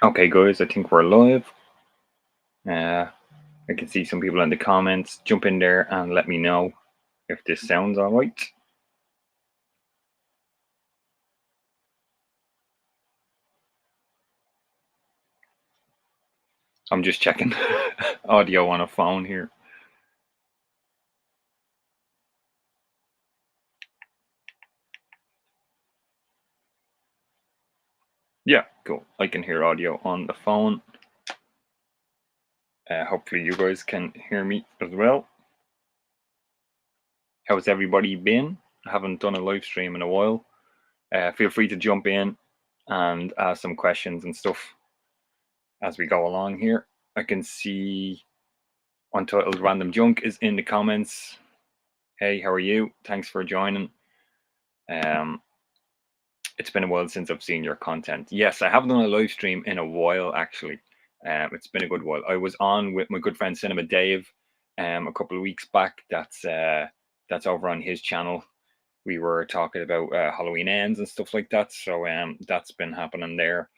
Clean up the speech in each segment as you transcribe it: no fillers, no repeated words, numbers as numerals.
Okay, guys, I think we're live. I can see some people in the comments. Jump in there and let me know if this sounds all right. I'm just checking audio on a phone here. Yeah, cool. I can hear audio on the phone. Hopefully you guys can hear me as well. How's everybody been? I haven't done a live stream in a while. Feel free to jump in and ask some questions and stuff as we go along here. I can see Untitled Random Junk is in the comments. Hey, how are you? Thanks for joining. It's been a while since I've seen your content. Yes, I haven't done a live stream in a while, actually. It's been a good while. I was on with my good friend Cinema Dave a couple of weeks back. That's over on his channel. We were talking about Halloween ends and stuff like that. So that's been happening there.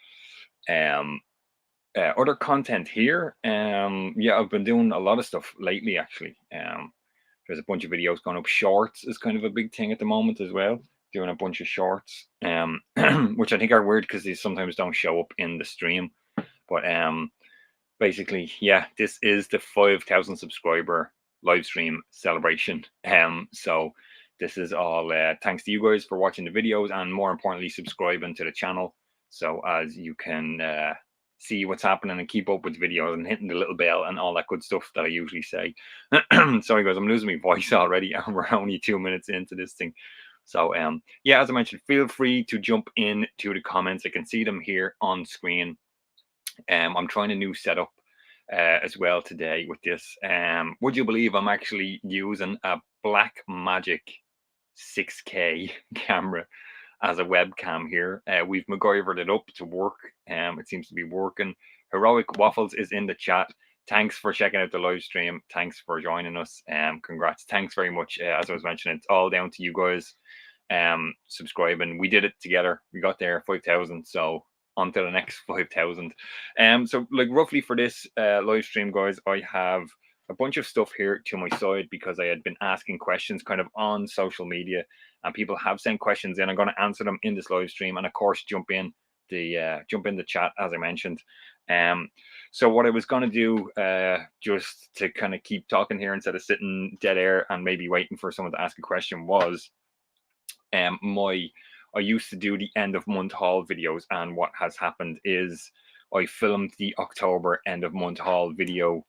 Other content here. Yeah, I've been doing a lot of stuff lately, actually. There's a bunch of videos going up. Shorts is kind of a big thing at the moment as well. Doing a bunch of shorts, which I think are weird because they sometimes don't show up in the stream. But basically, yeah, this is the 5,000 subscriber live stream celebration. So this is all thanks to you guys for watching the videos and more importantly, subscribing to the channel. So as you can see what's happening and keep up with videos and hitting the little bell and all that good stuff that I usually say. Sorry guys, I'm losing my voice already and we're only 2 minutes into this thing. So yeah, as I mentioned, feel free to jump in to the comments. I can see them here on screen. I'm trying a new setup as well today with this. Would you believe I'm actually using a Blackmagic 6K camera as a webcam here. We've MacGyvered it up to work. It seems to be working. Heroic Waffles is in the chat. Thanks for checking out the live stream. Thanks for joining us. Congrats. Thanks very much. As I was mentioning, it's all down to you guys subscribing. We did it together. We got there 5,000. So on to the next 5,000. So like roughly for this live stream, guys, I have a bunch of stuff here to my side because I had been asking questions kind of on social media and people have sent questions in. I'm going to answer them in this live stream and of course jump in the chat as I mentioned. So what I was going to do just to kind of keep talking here instead of sitting dead air and maybe waiting for someone to ask a question was I used to do the end of month haul videos, and what has happened is I filmed the October end of month haul video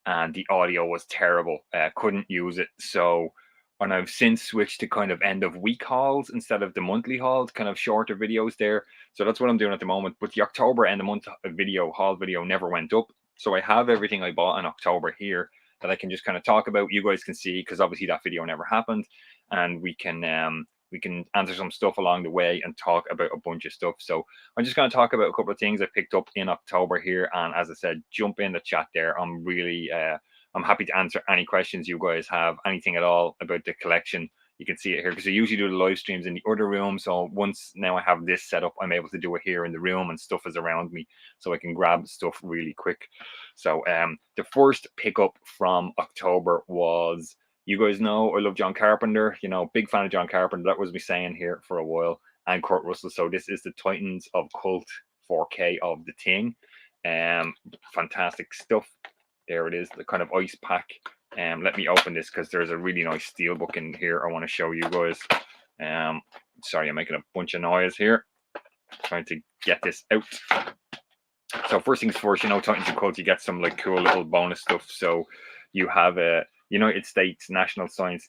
and the audio was terrible. Couldn't use it. So, and I've since switched to kind of end of week hauls instead of the monthly hauls, kind of shorter videos there. So that's what I'm doing at the moment. But the October end of month haul video never went up. So I have everything I bought in October here that I can just kind of talk about. You guys can see because obviously that video never happened, and we can answer some stuff along the way and talk about a bunch of stuff. So I'm just going to talk about a couple of things I picked up in October here. And as I said, jump in the chat there. I'm really, I'm happy to answer any questions you guys have, anything at all about the collection. You can see it here because I usually do the live streams in the other room. So once now I have this set up, I'm able to do it here in the room and stuff is around me. So I can grab stuff really quick. So the first pickup from October was, you guys know I love John Carpenter, you know, big fan of John Carpenter. That was me saying here for a while. And Kurt Russell. So this is the Titans of Cult 4K of the Thing. Fantastic stuff. There it is, the kind of ice pack. Let me open this because there's a really nice steelbook in here I want to show you guys. Sorry, I'm making a bunch of noise here. Trying to get this out. So first things first, you know, Titans of Cult, you get some like cool little bonus stuff. So you have a United States National Science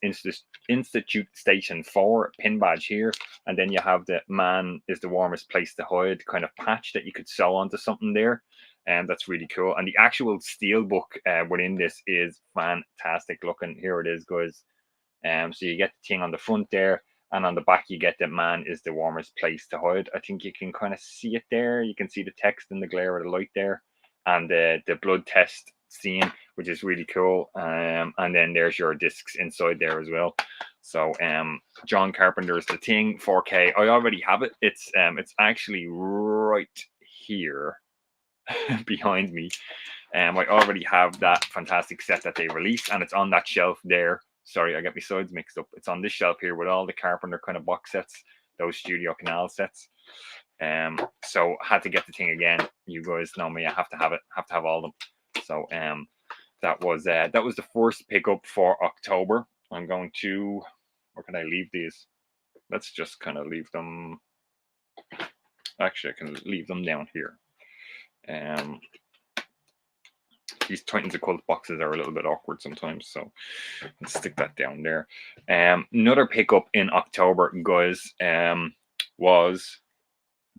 Institute Station 4 pin badge here. And then you have the man is the warmest place to hide kind of patch that you could sew onto something there. And that's really cool. And the actual steel book within this is fantastic looking. Here it is, guys. So you get the thing on the front there. And on the back, you get the man is the warmest place to hide. I think you can kind of see it there. You can see the text in the glare of the light there. And the blood test scene, which is really cool. And then there's your discs inside there as well. So John Carpenter's The Thing 4K. I already have it. It's actually right here. behind me. I already have that fantastic set that they released, and it's on that shelf there. Sorry, I get my sides mixed up. It's on this shelf here with all the Carpenter kind of box sets, those Studio Canal sets. So I had to get the thing again. You guys know me; I have to have it. Have to have all of them. So that was the first pickup for October. I'm going to. Where can I leave these? Let's just kind of leave them. Actually, I can leave them down here. These Titans of Cult boxes are a little bit awkward sometimes, so let's stick that down there. Another pickup in October, guys, was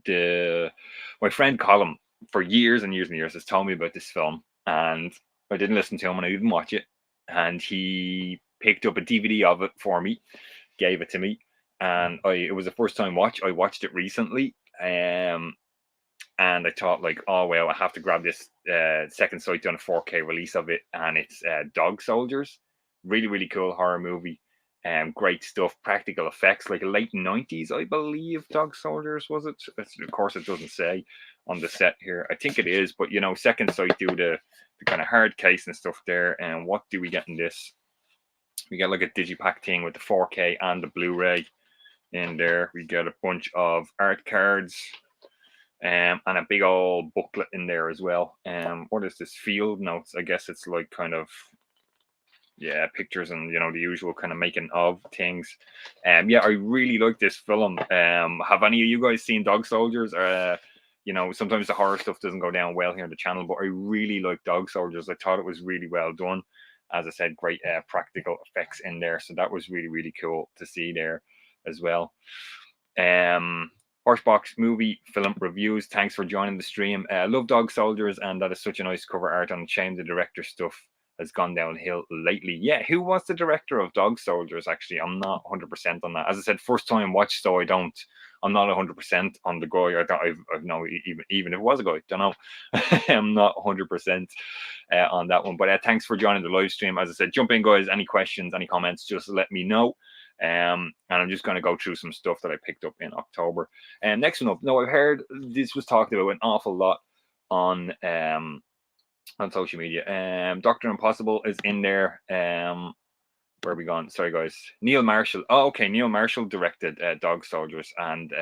my friend Colin for years and years and years has told me about this film, and I didn't listen to him and I didn't watch it, and he picked up a DVD of it for me, gave it to me, and it was a first time watch. I watched it recently, and I thought, like, oh well, I have to grab this second sight on a 4K release of it, and it's Dog Soldiers. Really, really cool horror movie. Great stuff, practical effects, like late 90s, I believe. Dog Soldiers, was it? Of course, it doesn't say on the set here. I think it is, but Second Sight do the kind of hard case and stuff there. And what do we get in this? We get like a digipack thing with the 4K and the Blu-ray in there. We get a bunch of art cards. And a big old booklet in there as well. What is this? Field notes. I guess it's like kind of pictures and the usual kind of making of things. I really like this film. Have any of you guys seen Dog Soldiers? Sometimes the horror stuff doesn't go down well here on the channel, but I really like Dog Soldiers. I thought it was really well done. As I said, great practical effects in there, so that was really, really cool to see there as well. Horsebox movie film reviews. Thanks for joining the stream. Love Dog Soldiers, and that is such a nice cover art. On shame the director stuff has gone downhill lately. Yeah, who was the director of Dog Soldiers? Actually, I'm not 100% on that. As I said, first time watch, so I'm not 100% on the guy. I've no even if it was a guy, don't know. I'm not 100% on that one. But thanks for joining the live stream. As I said, jump in, guys. Any questions, any comments, just let me know. And I'm just going to go through some stuff that I picked up in October. And next one up, I've heard this was talked about an awful lot on social media. Dr. Impossible is in there. Where are we gone? Sorry, guys. Neil Marshall. Oh, okay. Neil Marshall directed Dog Soldiers, and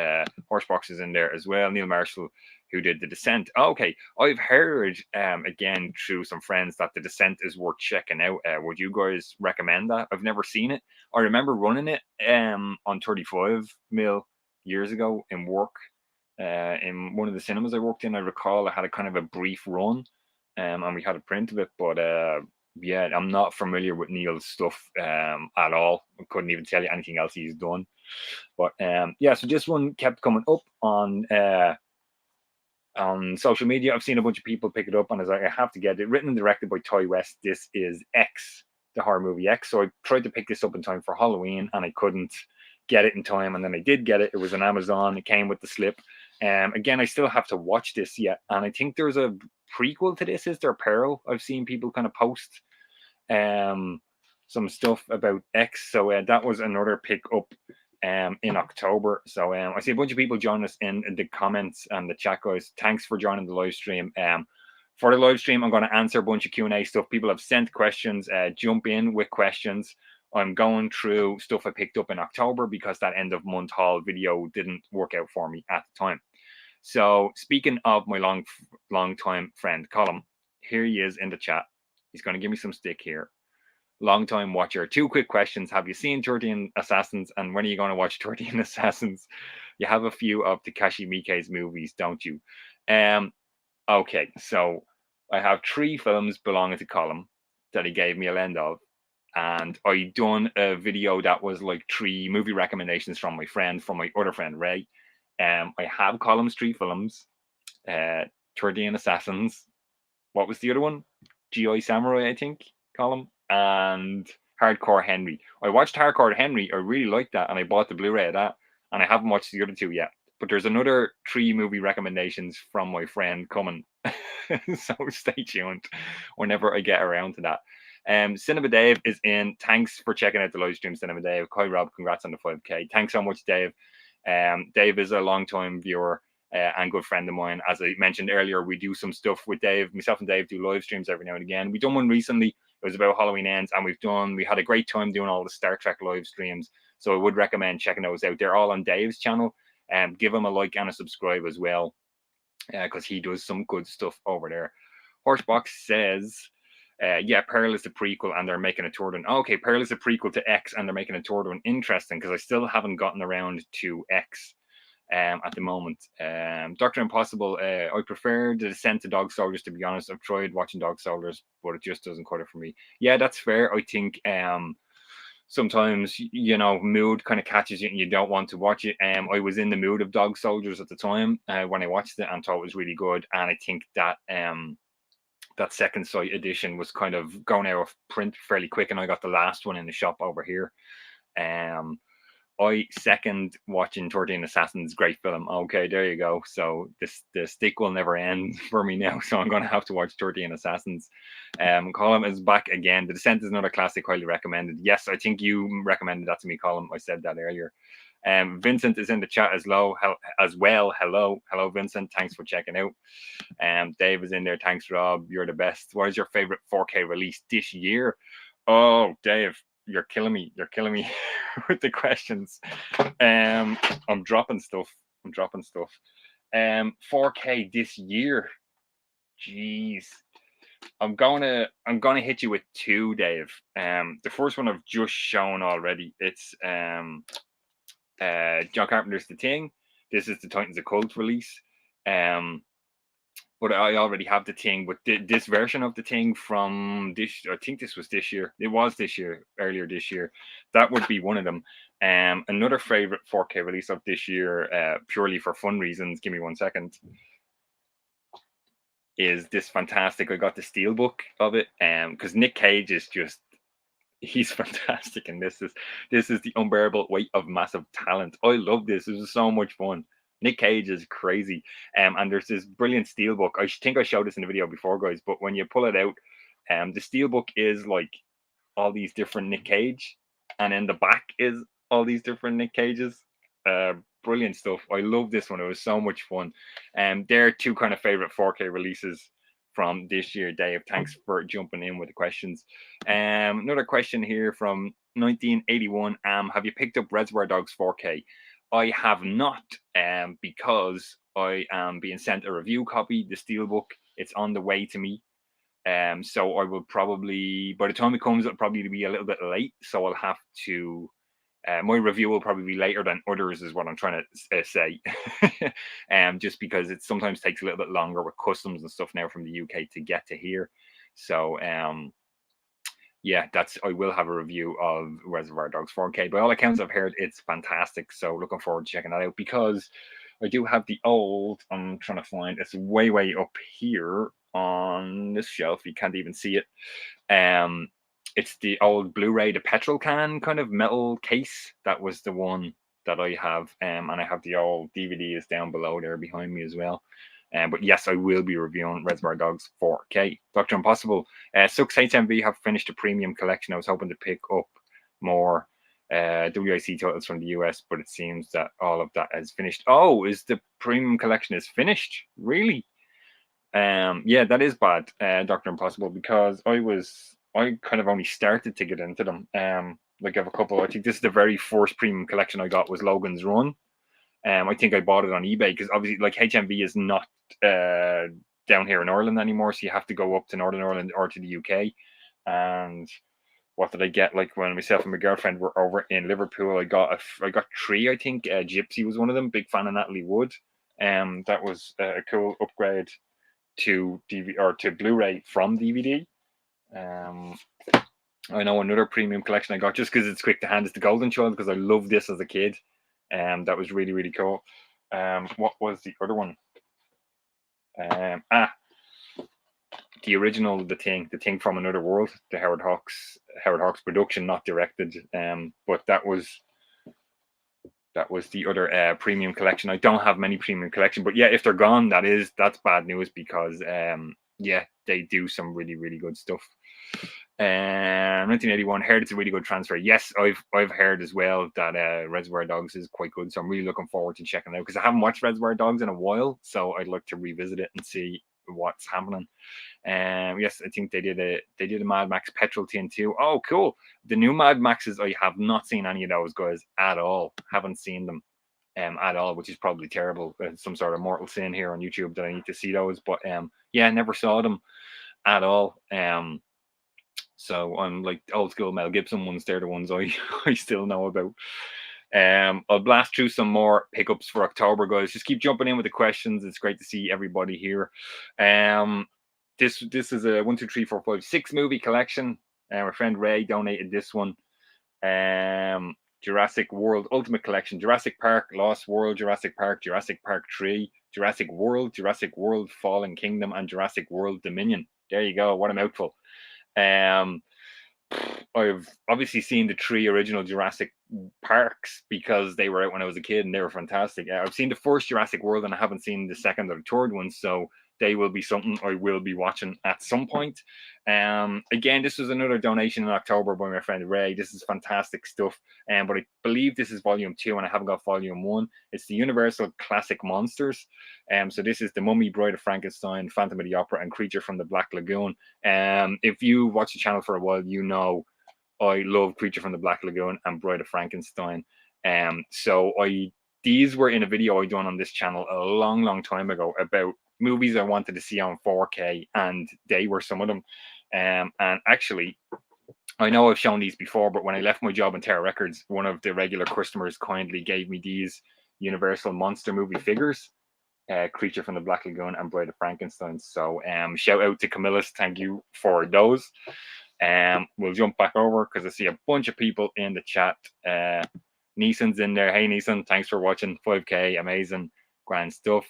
Horsebox is in there as well. Neil Marshall, who did The Descent. Oh, okay. I've heard, again, through some friends that The Descent is worth checking out. Would you guys recommend that? I've never seen it. I remember running it on 35mm years ago in work. In one of the cinemas I worked in, I recall I had a kind of a brief run, and we had a print of it, but I'm not familiar with Neil's stuff at all. I couldn't even tell you anything else he's done. But so this one kept coming up on social media. I've seen a bunch of people pick it up, and I was like, I have to get it. Written and directed by Ty West. This is X, the horror movie X. So I tried to pick this up in time for Halloween, and I couldn't get it in time. And then I did get it. It was on Amazon. It came with the slip. Again, I still have to watch this yet, and I think there's a prequel to this. Is there Pearl? I've seen people kind of post some stuff about X, so that was another pick up in October. So I see a bunch of people join us in the comments and the chat, guys. Thanks for joining the live stream. For the live stream, I'm going to answer a bunch of Q&A stuff. People have sent questions. Jump in with questions. I'm going through stuff I picked up in October because that end of month haul video didn't work out for me at the time. So speaking of my long time friend Colin, here he is in the chat. He's going to give me some stick here. Long time watcher. 2 quick questions. Have you seen 13 Assassins, and when are you going to watch 13 Assassins? You have a few of Takashi Miike's movies, don't you? Okay, so I have 3 films belonging to Colin that he gave me a lend of, and I done a video that was like 3 movie recommendations from my other friend Ray. I have Colin's 3 films, 13 Assassins. What was the other one? G.I. Samurai, I think, Colin, and Hardcore Henry. I watched Hardcore Henry. I really liked that, and I bought the Blu-ray of that, and I haven't watched the other 2 yet. But there's another 3 movie recommendations from my friend coming. So stay tuned whenever I get around to that. Cinema Dave is in. Thanks for checking out the live stream, Cinema Dave. Kai Rob, congrats on the 5K. Thanks so much, Dave. Dave is a long-time viewer. and good friend of mine. As I mentioned earlier, we do some stuff with Dave. Myself and Dave do live streams every now and again. We done one recently. It was about Halloween Ends, and we had a great time doing all the Star Trek live streams. So I would recommend checking those out. They're all on Dave's channel. Give him a like and a subscribe as well, because he does some good stuff over there. Horsebox says, yeah, Pearl is the prequel and they're making a third one. Okay, Pearl is a prequel to X and they're making a third one. Interesting, because I still haven't gotten around to X at the moment. Dr. Impossible, I prefer the Descent to Dog Soldiers, to be honest. I've tried watching Dog Soldiers, but it just doesn't cut it for me. Yeah, that's fair. I think sometimes, you know, mood kind of catches you and you don't want to watch it. I was in the mood of Dog Soldiers at the time when I watched it and thought it was really good. And I think that that Second Sight edition was kind of going out of print fairly quick, and I got the last one in the shop over here. I second watching 13 Assassins, great film. Okay, there you go. So the stick will never end for me now. So I'm going to have to watch 13 Assassins. Colin is back again. The Descent is another classic, highly recommended. Yes, I think you recommended that to me, Colin. I said that earlier. Vincent is in the chat as well. Hello, Vincent. Thanks for checking out. Dave is in there. Thanks, Rob. You're the best. What is your favorite 4K release this year? Oh, Dave, you're killing me. You're killing me with the questions. I'm dropping stuff. 4K this year. Jeez. I'm gonna hit you with two, Dave. The first one I've just shown already. It's John Carpenter's The Thing. This is the Titans of Cult release. But I already have The Thing, but this version of The Thing from this, I think this was this year. It was this year, earlier this year. That would be one of them. Another favorite 4K release of this year, purely for fun reasons. Give me 1 second. Is this fantastic? I got the steelbook of it, because Nick Cage is just, he's fantastic, and this is the unbearable weight of massive talent. I love this. This is so much fun. Nick Cage is crazy. And there's this brilliant steelbook. I think I showed this in the video before, guys, but when you pull it out, the steelbook is like all these different Nick Cage, and then the back is all these different Nick Cages. Brilliant stuff. I love this one. It was so much fun. They're two kind of favorite 4K releases from this year, Dave. Thanks for jumping in with the questions. Another question here from 1981. Have you picked up Reservoir Dogs 4K? I have not, because I am being sent a review copy, the steelbook. It's on the way to me. So I will probably, by the time it comes, it'll probably be a little bit late. So I'll have to, my review will probably be later than others, is what I'm trying to say. Just because it sometimes takes a little bit longer with customs and stuff now from the UK to get to here. So, yeah, I will have a review of Reservoir Dogs 4K. By all accounts I've heard, it's fantastic. So looking forward to checking that out, because I do have the old, I'm trying to find, it's way up here on this shelf. You can't even see it. It's the old Blu-ray, the petrol can kind of metal case. That was the one that I have. And I have the old DVD is down below there behind me as well. But yes, I will be reviewing Reservoir Dogs 4K. Dr. Impossible. Sux HMV have finished a premium collection. I was hoping to pick up more WIC titles from the US, but it seems that all of that is finished. Oh, is the premium collection is finished? Really? Yeah, that is bad, Dr. Impossible, because I kind of only started to get into them. Like I have a couple. I think this is the very first premium collection I got was Logan's Run. I think I bought it on eBay, because obviously, like, HMV is not down here in Ireland anymore, so you have to go up to Northern Ireland or to the UK. And what did I get? Like, when myself and my girlfriend were over in Liverpool, I got three. I think Gypsy was one of them. Big fan of Natalie Wood. That was a cool upgrade to DVD or to Blu-ray from DVD. I know another premium collection I got just because it's quick to hand is the Golden Child, because I loved this as a kid. That was really cool. What was the other one? The original, the thing from Another World, the Howard Hawks production, not directed. But that was the other premium collection. I don't have many premium collection, but yeah, if they're gone, that's bad news, because yeah, they do some really good stuff. 1981, heard it's a really good transfer. Yes, I've heard as well that Reservoir Dogs is quite good, so I'm really looking forward to checking it out because I haven't watched Reservoir Dogs in a while, so I'd like to revisit it and see what's happening. Yes, I think they did a Mad Max Petrol Tin too. Oh, cool! The new Mad Maxes, I have not seen any of those guys at all. Haven't seen them at all, which is probably terrible. Some sort of mortal sin here on YouTube that I need to see those. But yeah, never saw them at all. So I'm like old school Mel Gibson ones. They're the ones I I still know about. I'll blast through some more pickups for October, guys. Just keep jumping in with the questions. It's great to see everybody here. This is a 1, 2, 3, 4, 5, 6 movie collection. My friend Ray donated this one. Jurassic World Ultimate Collection: Jurassic Park, Lost World, Jurassic Park 3, Jurassic World Fallen Kingdom, and Jurassic World Dominion. There you go. What a mouthful. Um, I've obviously seen the 3 original Jurassic Parks because they were out when I was a kid and they were fantastic. I've seen the first Jurassic World and I haven't seen the second or the third one, so they will be something I will be watching at some point. Again, this was another donation in October by my friend Ray. This is fantastic stuff. But I believe this is volume 2 and I haven't got volume 1. It's the Universal Classic Monsters. So this is The Mummy, Bride of Frankenstein, Phantom of the Opera, and Creature from the Black Lagoon. If you watch the channel for a while, you know I love Creature from the Black Lagoon and Bride of Frankenstein. So these were in a video I done on this channel a long time ago about movies I wanted to see on 4K, and they were some of them. And actually, I know I've shown these before, but when I left my job in Terra Records, one of the regular customers kindly gave me these Universal Monster movie figures, Creature from the Black Lagoon and Bride of Frankenstein. So shout out to Camillus, thank you for those. We'll jump back over because I see a bunch of people in the chat. Neeson's in there. Hey Neeson, thanks for watching. 5K, amazing, grand stuff.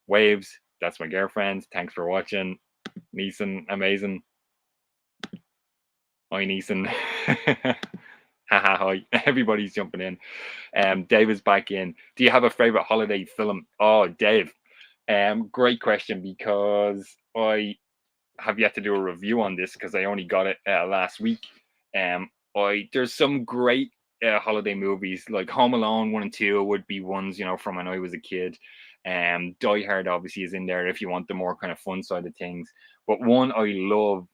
Waves, that's my girlfriend. Thanks for watching. Neeson, amazing. Hi Neeson. Hi. Everybody's jumping in. Dave is back in. Do you have a favorite holiday film? Oh, Dave. Great question, because I have yet to do a review on this because I only got it last week. There's some great holiday movies, like Home Alone 1 and 2 would be ones, from when I was a kid. Die Hard obviously is in there if you want the more kind of fun side of things. But one I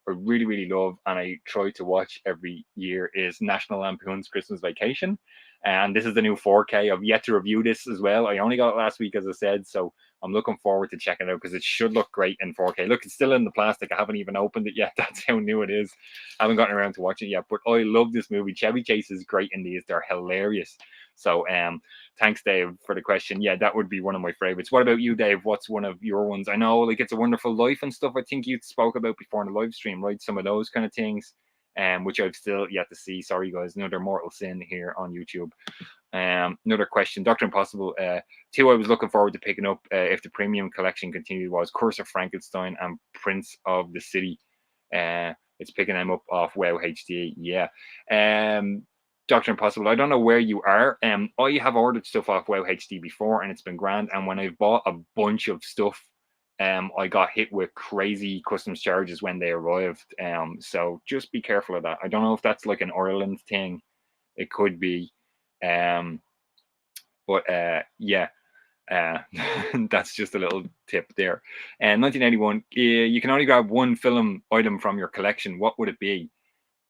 really love, and I try to watch every year, is National Lampoon's Christmas Vacation. And this is the new 4K. I've yet to review this as well. I only got it last week, as I said, so I'm looking forward to checking it out because it should look great in 4K. Look, it's still in the plastic. I haven't even opened it yet. That's how new it is. I haven't gotten around to watching it yet, but I love this movie. Chevy Chase is great in these. They're hilarious. So thanks, Dave, for the question. Yeah, that would be one of my favorites. What about you, Dave? What's one of your ones? I know, like, It's a Wonderful Life and stuff. I think you spoke about before in the live stream, right? Some of those kind of things, which I've still yet to see. Sorry, guys. Another mortal sin here on YouTube. Another question, Dr. Impossible. 2 I was looking forward to picking up if the premium collection continued was Curse of Frankenstein and Prince of the City. It's picking them up off WoW HD. Yeah. Dr. Impossible, I don't know where you are. I have ordered stuff off WoW HD before and it's been grand. And when I've bought a bunch of stuff, I got hit with crazy customs charges when they arrived. So just be careful of that. I don't know if that's like an Ireland thing. It could be. But yeah, that's just a little tip there. And 1981, you can only grab one film item from your collection. What would it be?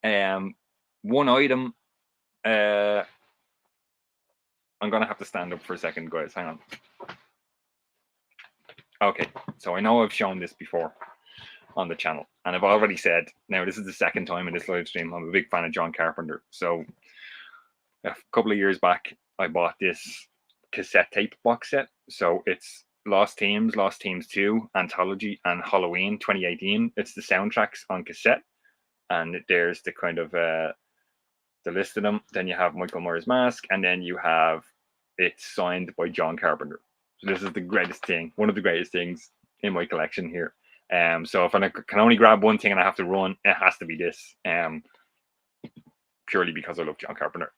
One item. I'm gonna have to stand up for a second, guys. Hang on. Okay, so I know I've shown this before on the channel, and I've already said, now this is the second time in this live stream, I'm a big fan of John Carpenter. So a couple of years back, I bought this cassette tape box set. So it's Lost Teams 2, Anthology, and Halloween 2018. It's the soundtracks on cassette, and there's the kind of the list of them. Then you have Michael Myers' Mask, and then you have it signed by John Carpenter. So this is the greatest thing, one of the greatest things in my collection here. So if I can only grab one thing and I have to run, it has to be this. Purely because I love John Carpenter.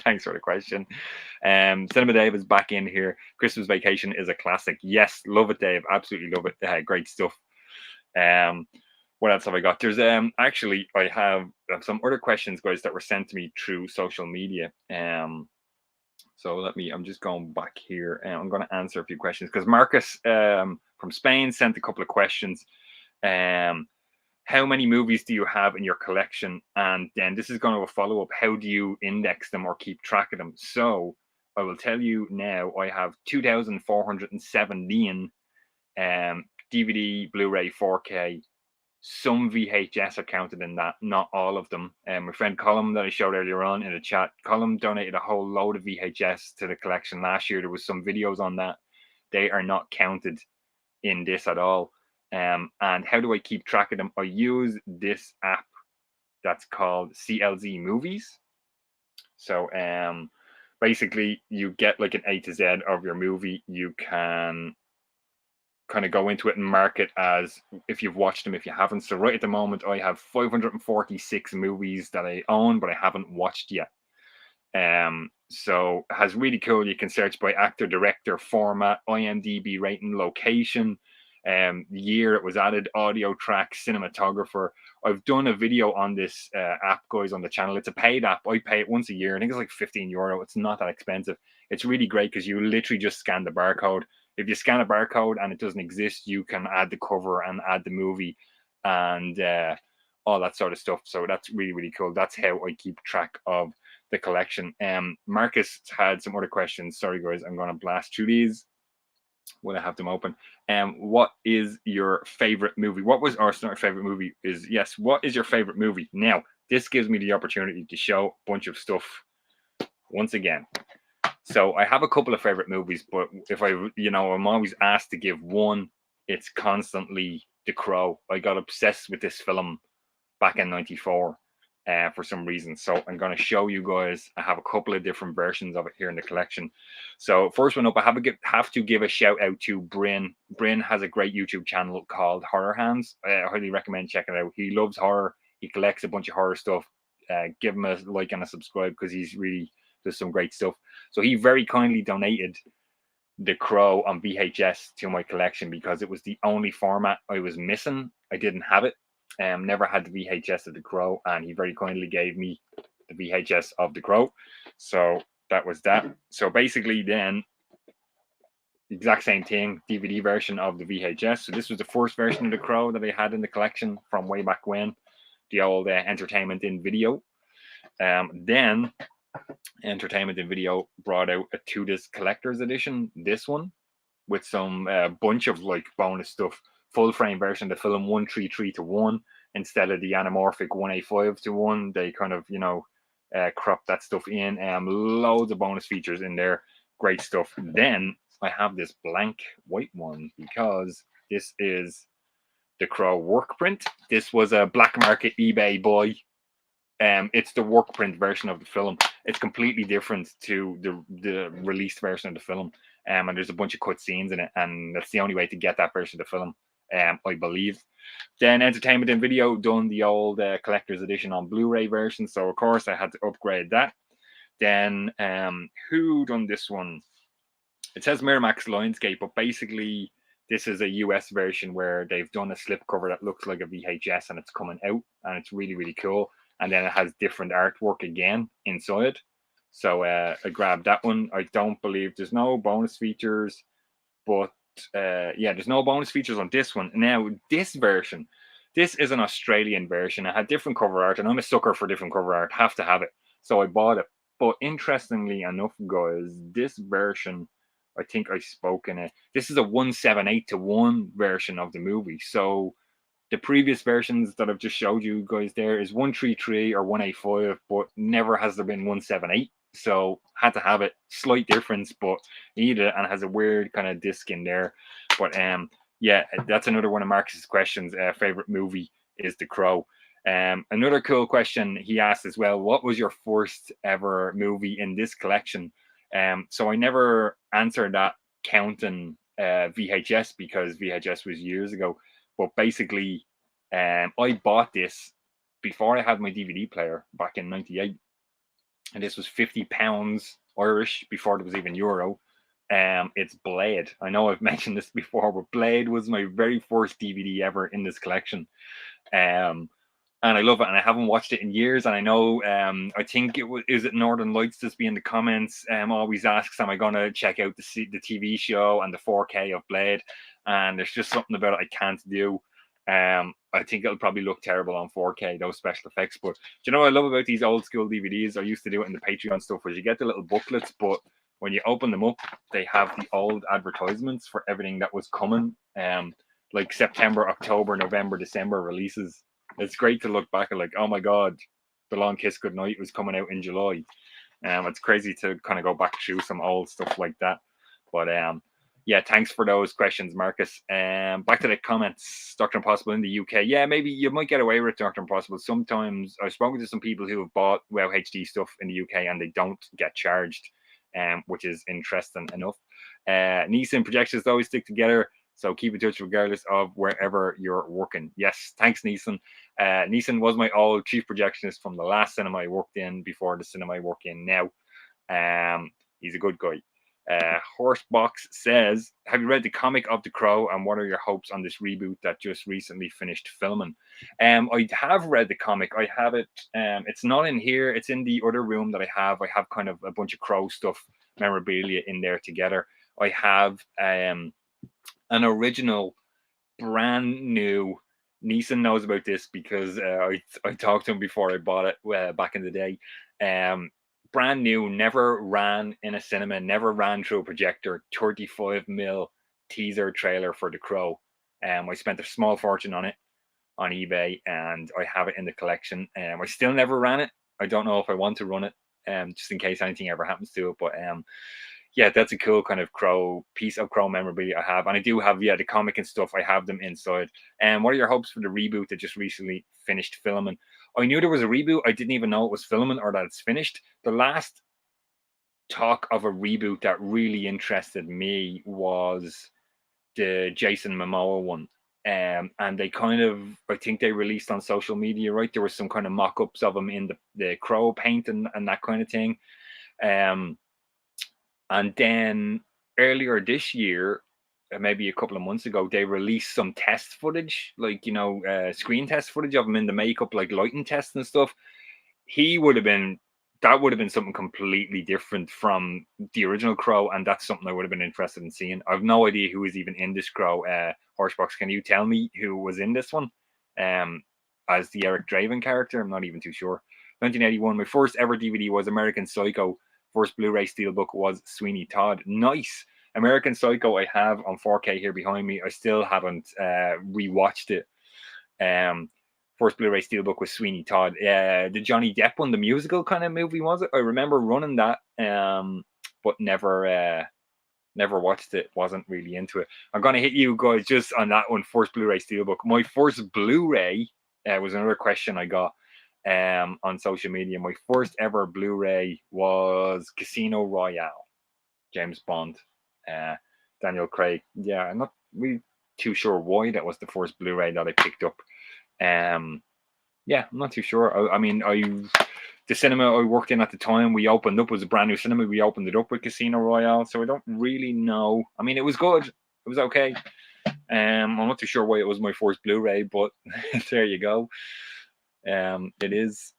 Thanks for the question. Cinema Dave is back in here. Christmas Vacation is a classic. Yes, love it, Dave. Absolutely love it. Great stuff. What else have I got? There's actually I have some other questions, guys, that were sent to me through social media. So I'm just going back here and I'm going to answer a few questions because Marcus from Spain sent a couple of questions. Um, how many movies do you have in your collection? And then this is going to a follow up. How do you index them or keep track of them? So I will tell you now. I have 2,417 DVD, Blu-ray, 4K. Some VHS are counted in that, not all of them. My friend Colin that I showed earlier on in the chat, Colin donated a whole load of VHS to the collection last year. There was some videos on that. They are not counted in this at all. And how do I keep track of them? I use this app that's called CLZ Movies. So basically you get like an A to Z of your movie. You can kind of go into it and mark it as if you've watched them, if you haven't. So right at the moment, I have 546 movies that I own, but I haven't watched yet. So it has really cool. You can search by actor, director, format, IMDb rating, location, year it was added, audio track, cinematographer. I've done a video on this app, guys, on the channel. It's a paid app. I pay it once a year. I think it's like €15. It's not that expensive. It's really great because you literally just scan the barcode. If you scan a barcode and it doesn't exist, you can add the cover and add the movie and all that sort of stuff. So that's really, really cool. That's how I keep track of the collection. Marcus had some other questions. Sorry, guys, I'm going to blast through these when I have them open. What is your favorite movie? What was our favorite movie? Is yes. What is your favorite movie? Now, this gives me the opportunity to show a bunch of stuff once again. So I have a couple of favorite movies, but if I'm always asked to give one. It's constantly The Crow. I got obsessed with this film back in '94 for some reason. So I'm going to show you guys. I have a couple of different versions of it here in the collection. So first one up, I have to give a shout out to Bryn. Bryn has a great YouTube channel called Horror Hands. I highly recommend checking it out. He loves horror. He collects a bunch of horror stuff. Give him a like and a subscribe because he's really does some great stuff. So he very kindly donated The Crow on VHS to my collection because it was the only format I was missing. I didn't have it. Never had the VHS of The Crow, and he very kindly gave me the VHS of The Crow. So that was that. So basically, then exact same thing, DVD version of the VHS. So this was the first version of The Crow that I had in the collection from way back when, the old Entertainment in Video. Then Entertainment in Video brought out a 2-disc collector's edition, this one, with some bunch of like bonus stuff. Full frame version of the film 1:33:1 instead of the anamorphic 1:5:1. They kind of crop that stuff in. Loads of bonus features in there. Great stuff. Then I have this blank white one because this is The Crow work print. This was a black market eBay buy. It's the work print version of the film. It's completely different to the released version of the film. And there's a bunch of cut scenes in it, and that's the only way to get that version of the film, I believe. Then Entertainment in Video done the old collector's edition on Blu-ray version, so of course I had to upgrade that. Then who done this one? It says Miramax Lionsgate, but basically this is a US version where they've done a slipcover that looks like a VHS and it's coming out, and it's really, really cool. And then it has different artwork again inside. So I grabbed that one. I don't believe there's no bonus features, but there's no bonus features on this one. Now, this version, this is an Australian version. It had different cover art, and I'm a sucker for different cover art. Have to have it. So I bought it. But interestingly enough, guys, this version, I think I spoke in it. This is a 1:78:1 version of the movie. So the previous versions that I've just showed you guys there is 1:33 or 1:85, but never has there been 1:78. So had to have it. Slight difference, but needed it, and has a weird kind of disc in there. But that's another one of Marcus's questions. Favorite movie is The Crow. Another cool question he asked as well: what was your first ever movie in this collection? So I never answered that counting VHS because VHS was years ago. But basically, I bought this before I had my DVD player back in '98, and this was £50 Irish before there was even euro. It's Blade. I know I've mentioned this before, but Blade was my very first DVD ever in this collection. And I love it, and I haven't watched it in years. And I know, I think is it Northern Lights just be in the comments. Always asks, am I going to check out the TV show and the 4K of Blade? And there's just something about it I can't do. I think it'll probably look terrible on 4K, those special effects. But do you know what I love about these old school DVDs? I used to do it in the Patreon stuff, where you get the little booklets, but when you open them up, they have the old advertisements for everything that was coming. Like September, October, November, December releases. It's great to look back at, like, oh my god, The Long Kiss Goodnight was coming out in July. It's crazy to kind of go back through some old stuff like that. But yeah, thanks for those questions, Marcus. Back to the comments. Dr. Impossible in the UK. Yeah, maybe you might get away with Dr. Impossible. Sometimes I've spoken to some people who have bought WoW HD stuff in the UK and they don't get charged, which is interesting enough. Nissan projections always stick together. So keep in touch regardless of wherever you're working. Yes, thanks, Neeson. Neeson was my old chief projectionist from the last cinema I worked in before the cinema I work in now. He's a good guy. Horsebox says, have you read the comic of The Crow, and what are your hopes on this reboot that just recently finished filming? I have read the comic. I have it. It's not in here. It's in the other room that I have. I have kind of a bunch of Crow stuff, memorabilia in there together. I have an original, brand new. Neeson knows about this because I talked to him before I bought it back in the day. Brand new, never ran in a cinema, never ran through a projector. 35mm teaser trailer for The Crow. I spent a small fortune on it on eBay, and I have it in the collection. I still never ran it. I don't know if I want to run it, just in case anything ever happens to it. But yeah, that's a cool kind of piece of Crow memorabilia I have. And I do have, the comic and stuff. I have them inside. And what are your hopes for the reboot that just recently finished filming? I knew there was a reboot. I didn't even know it was filming or that it's finished. The last talk of a reboot that really interested me was the Jason Momoa one. And they kind of, I think they released on social media, right? There was some kind of mock-ups of him in the Crow paint and that kind of thing. And then earlier this year, maybe a couple of months ago, they released some test footage, like, screen test footage of him in the makeup, like lighting tests and stuff. That would have been something completely different from the original Crow, and that's something I would have been interested in seeing. I have no idea who is even in this Crow. Horsebox, can you tell me who was in this one? As the Eric Draven character? I'm not even too sure. 1981, my first ever DVD was American Psycho. First Blu-ray steelbook was Sweeney Todd. Nice. American Psycho I have on 4K here behind me. I still haven't rewatched it. First Blu-ray steelbook was Sweeney Todd. The Johnny Depp one, the musical kind of movie, was it? I remember running that, but never watched it. Wasn't really into it. I'm gonna hit you guys just on that one. First Blu-ray steelbook. My first Blu-ray was another question I got on social media. My first ever Blu-ray was Casino Royale, James Bond, Daniel Craig. Yeah, I'm not really too sure why that was the first Blu-ray that I picked up. Yeah, I'm not too sure. I mean, the cinema I worked in at the time, we opened up, was a brand new cinema. We opened it up with Casino Royale, so I don't really know. I mean, it was good. It was okay. I'm not too sure why it was my first Blu-ray, but there you go. It is.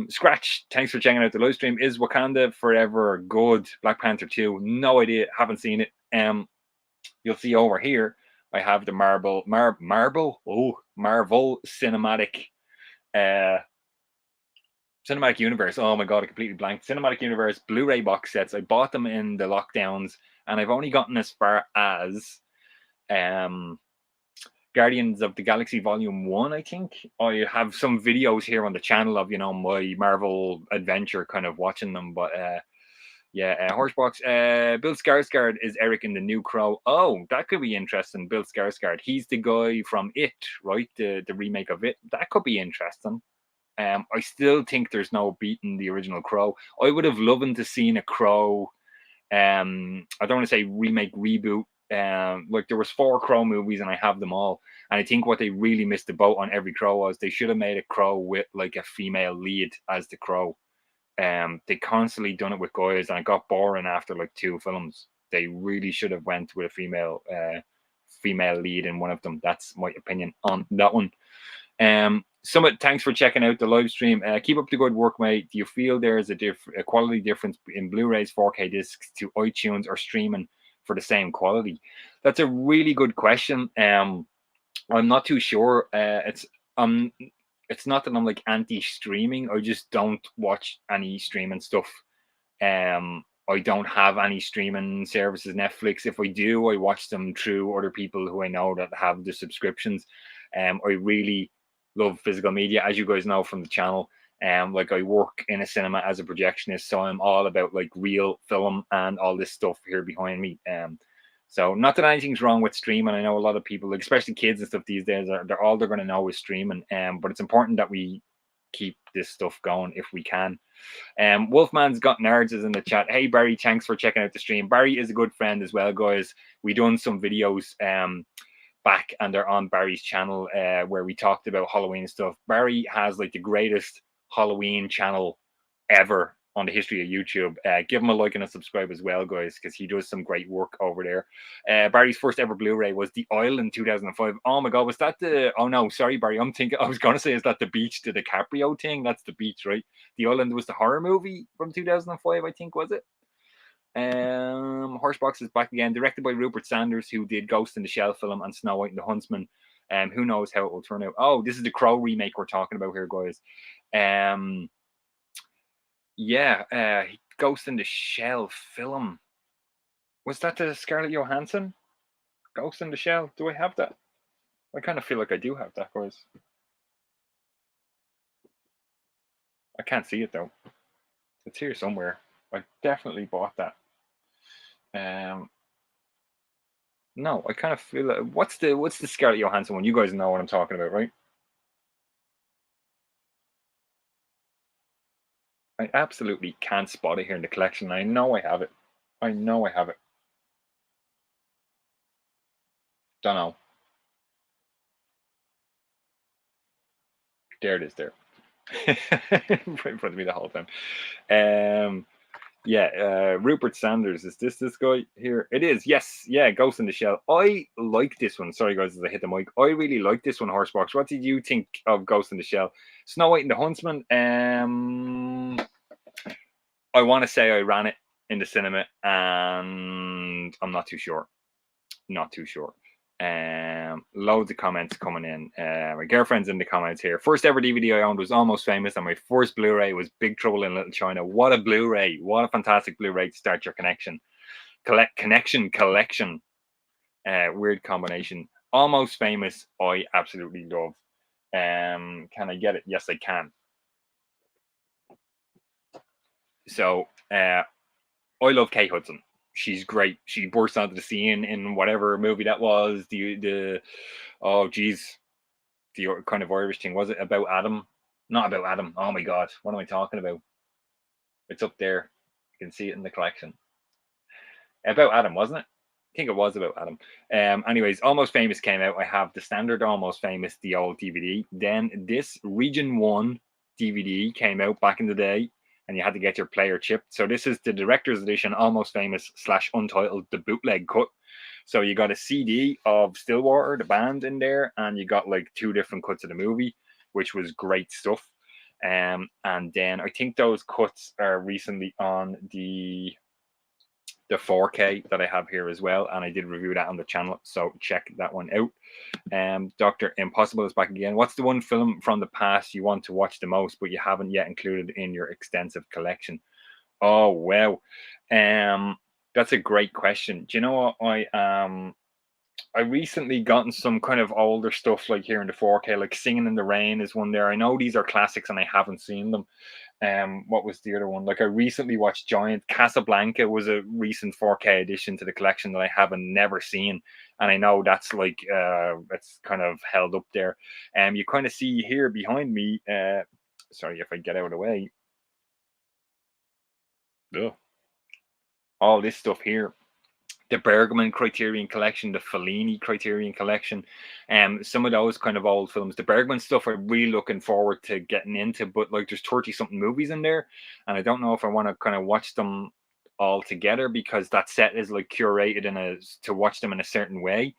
Scratch, thanks for checking out the live stream. Is Wakanda Forever good? Black Panther 2, no idea, haven't seen it. You'll see over here I have the Marvel cinematic universe. Oh my god, I completely blanked. Cinematic universe Blu-ray box sets. I bought them in the lockdowns, and I've only gotten as far as Guardians of the Galaxy Volume 1, I think. I have some videos here on the channel of, my Marvel adventure, kind of watching them. But yeah, Horsebox. Bill Skarsgård is Eric in the new Crow. Oh, that could be interesting. Bill Skarsgård. He's the guy from It, right? The remake of It. That could be interesting. I still think there's no beating the original Crow. I would have loved to seen a Crow. I don't want to say remake, reboot. Like, there was 4 Crow movies and I have them all. And I think what they really missed the boat on every Crow was they should have made a Crow with like a female lead as the Crow. They constantly done it with guys, and it got boring after like 2 films. They really should have went with a female lead in one of them. That's my opinion on that one. Summit, thanks for checking out the live stream. Keep up the good work, mate. Do you feel there is a quality difference in Blu-rays, 4K discs to iTunes or streaming for the same quality? That's a really good question. I'm not too sure. It's not that I'm like anti-streaming. I just don't watch any streaming stuff. I don't have any streaming services. Netflix, if I do, I watch them through other people who I know that have the subscriptions. I really love physical media, as you guys know from the channel. Like I work in a cinema as a projectionist, so I'm all about like real film and all this stuff here behind me. So not that anything's wrong with streaming. I know a lot of people, like especially kids and stuff these days, they're all they're going to know is streaming. But it's important that we keep this stuff going if we can. Wolfman's got nerds is in the chat. Hey Barry, thanks for checking out the stream. Barry is a good friend as well, guys. We done some videos back and they're on Barry's channel where we talked about Halloween stuff. Barry has like the greatest Halloween channel ever on the history of YouTube. Give him a like and a subscribe as well, guys, because he does some great work over there. Barry's first ever Blu-ray was The Island 2005. Oh my god, was that the... Oh no, sorry Barry, I'm thinking... I was going to say, is that the beach, the DiCaprio thing? That's the beach, right? The Island was the horror movie from 2005, I think, was it? Horsebox is back again, directed by Rupert Sanders, who did Ghost in the Shell film and Snow White and the Huntsman. Who knows how it will turn out? Oh, this is the Crow remake we're talking about here, guys. Yeah, Ghost in the Shell film. Was that the Scarlett Johansson? Ghost in the Shell? Do I have that? I kind of feel like I do have that, guys. I can't see it though. It's here somewhere. I definitely bought that. No, I kind of feel like, what's the Scarlett Johansson one? You guys know what I'm talking about, right? I absolutely can't spot it here in the collection. I know I have it. I know I have it. Don't know. There it is there. Right in front of me the whole time. Yeah, Rupert Sanders. Is this guy here? It is. Yes. Yeah, Ghost in the Shell. I like this one. Sorry, guys, as I hit the mic. I really like this one, Horsebox. What did you think of Ghost in the Shell? Snow White and the Huntsman. I want to say I ran it in the cinema, and I'm not too sure. Not too sure. Loads of comments coming in. My girlfriend's in the comments here. First ever DVD I owned was Almost Famous, and my first Blu-ray was Big Trouble in Little China. What a Blu-ray! What a fantastic Blu-ray to start your collection. Weird combination. Almost Famous, I absolutely love. Can I get it? Yes, I can. So, I love Kate Hudson. She's great. She burst onto the scene in whatever movie that was. Oh geez, the kind of Irish thing, was it about Adam? Not about Adam. Oh my god, what am I talking about? It's up there. You can see it in the collection. About Adam, wasn't it? I think it was about Adam. Anyways, Almost Famous came out. I have the standard Almost Famous, the old DVD. Then this Region 1 DVD came out back in the day, and you had to get your player chip. So this is the director's edition, Almost Famous / Untitled, the bootleg cut. So you got a CD of Stillwater, the band, in there, and you got like 2 different cuts of the movie, which was great stuff. And then I think those cuts are recently on the 4K that I have here as well, and I did review that on the channel, so check that one out. Dr. Impossible is back again. What's the one film from the past you want to watch the most, but you haven't yet included in your extensive collection? Oh wow, that's a great question. Do you know what? I recently gotten some kind of older stuff like here in the 4K, like Singing in the Rain is one there. I know these are classics and I haven't seen them. What was the other one? Like I recently watched Giant. Casablanca was a recent 4K addition to the collection that I haven't never seen, and I know that's like it's kind of held up there. You kind of see here behind me. Sorry if I get out of the way. Ugh. All this stuff here. The Bergman Criterion Collection, the Fellini Criterion Collection, some of those kind of old films. The Bergman stuff I'm really looking forward to getting into, but like there's 30 something movies in there, and I don't know if I want to kind of watch them all together because that set is like curated to watch them in a certain way.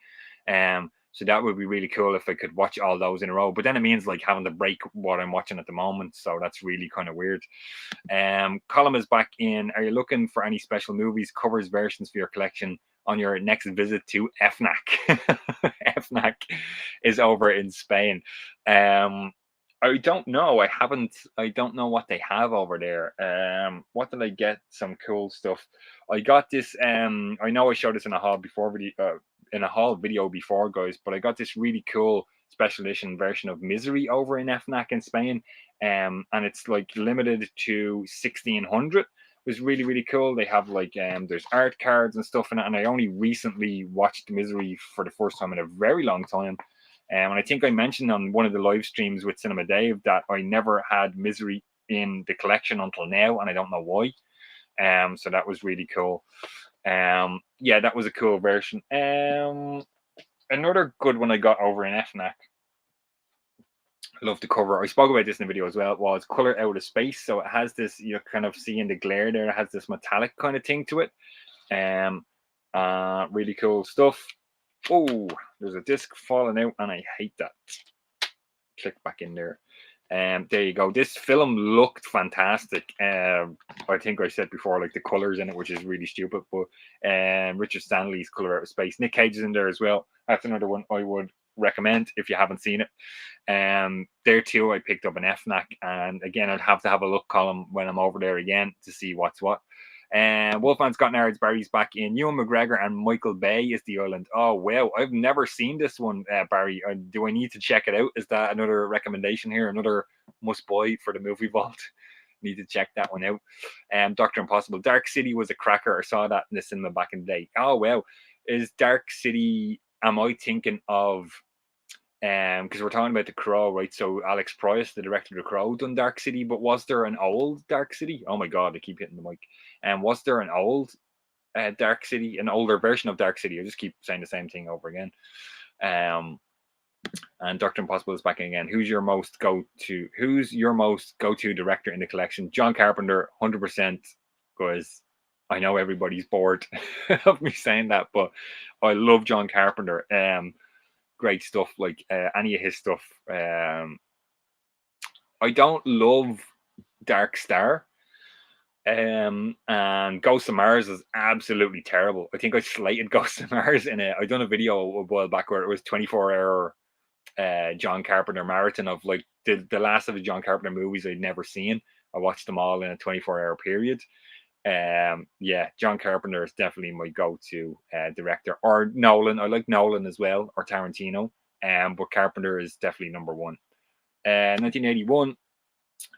So that would be really cool if I could watch all those in a row. But then it means like having to break what I'm watching at the moment. So that's really kind of weird. Column is back in. Are you looking for any special movies, covers, versions for your collection on your next visit to FNAC? FNAC is over in Spain. I don't know. I haven't. I don't know what they have over there. What did I get? Some cool stuff. I got this. I know I showed this in a haul before video. In a haul video before, guys, but I got this really cool special edition version of Misery over in FNAC in Spain. And it's like limited to 1600. It was really, really cool. They have like there's art cards and stuff in it, and I only recently watched Misery for the first time in a very long time. And I think I mentioned on one of the live streams with Cinema Dave that I never had Misery in the collection until now, and I don't know why. So that was really cool. Yeah, that was a cool version. Another good one I got over in FNAC. I love the cover. I spoke about this in the video as well. It was Color Out of Space. So it has this, you're kind of seeing the glare there. It has this metallic kind of thing to it. Really cool stuff. Oh, there's a disc falling out and I hate that. Click back in there. There you go. This film looked fantastic. I think I said before, like the colors in it, which is really stupid. But Richard Stanley's Color Out of Space. Nick Cage is in there as well. That's another one I would recommend if you haven't seen it. There too, I picked up an FNAC, and again, I'd have to have a look column when I'm over there again to see what's what. Wolfman Scott Nards Barry's back in. Ewan McGregor and Michael Bay is the island. Oh wow, I've never seen this one, Barry. Do I need to check it out? Is that another recommendation here? Another must buy for the movie vault? Need to check that one out. Dr. Impossible. Dark City was a cracker. I saw that in the cinema back in the day. Oh wow, is Dark City? Am I thinking of? Because we're talking about The Crow, right? So Alex Proyas, the director of The Crow, done Dark City, but was there an old Dark City? Oh my god, I keep hitting the mic. And was there an old Dark City, an older version of Dark City? I just keep saying the same thing over again. And Dr. Impossible is back in again. Who's your most go-to director in the collection? John Carpenter, 100%. Guys, I know everybody's bored of me saying that, but I love John Carpenter. Great stuff, like any of his stuff. I don't love Dark Star. And Ghost of Mars is absolutely terrible. I think I slated Ghost of Mars in it. I done a video a while back where it was 24-hour John Carpenter marathon of like the last of the John Carpenter movies I'd never seen. I watched them all in a 24-hour period. Yeah, John Carpenter is definitely my go-to director. Or Nolan. I like Nolan as well, or Tarantino. But Carpenter is definitely number one. 1981,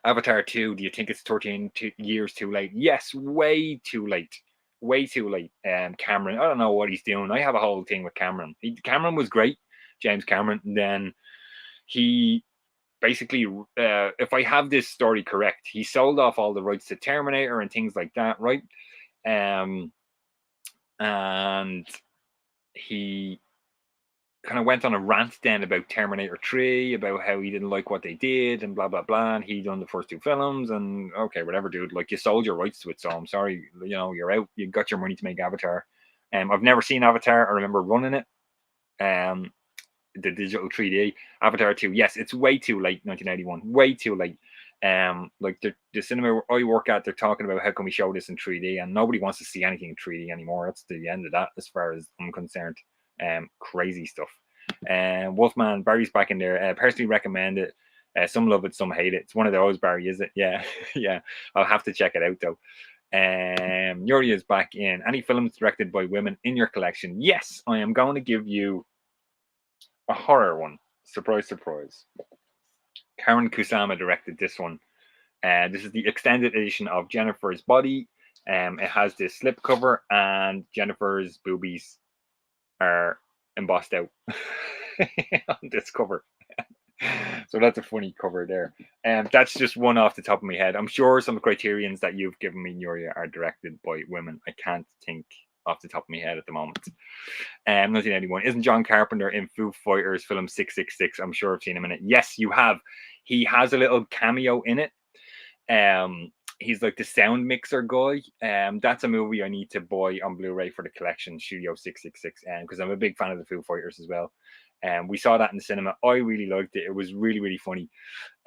Avatar 2. Do you think it's 13 years too late? Yes, way too late. Way too late. Cameron, I don't know what he's doing. I have a whole thing with Cameron. Cameron was great, James Cameron. Then he basically, if I have this story correct, he sold off all the rights to Terminator and things like that, right? And he kind of went on a rant then about Terminator 3, about how he didn't like what they did and blah, blah, blah. And he done the first two films and okay, whatever, dude. Like, you sold your rights to it. So I'm sorry, you know, you're out. You got your money to make Avatar. I've never seen Avatar. I remember running it. The digital 3D. Avatar 2, yes, it's way too late. 1981, way too late. Like the cinema I work at, they're talking about how can we show this in 3D, and nobody wants to see anything in 3D anymore. That's the end of that, as far as I'm concerned. Crazy stuff. Wolfman, Barry's back in there. Personally recommend it. Some love it, some hate it. It's one of those, Barry, is it? Yeah, yeah. I'll have to check it out though. Yuri is back in. Any films directed by women in your collection? Yes, I am going to give you a horror one. Surprise, surprise. Karen Kusama directed this one. This is the extended edition of Jennifer's Body. It has this slipcover, and Jennifer's boobies are embossed out on this cover. So that's a funny cover there. That's just one off the top of my head. I'm sure some criterions that you've given me, Nuria, are directed by women. I can't think off the top of my head at the moment. 1981. Isn't John Carpenter in Foo Fighters film 666? I'm sure I've seen him in it. Yes, you have. He has a little cameo in it. He's like the sound mixer guy. That's a movie I need to buy on Blu-ray for the collection, Studio 666, because I'm a big fan of the Foo Fighters as well. We saw that in the cinema. I really liked it. It was really, really funny.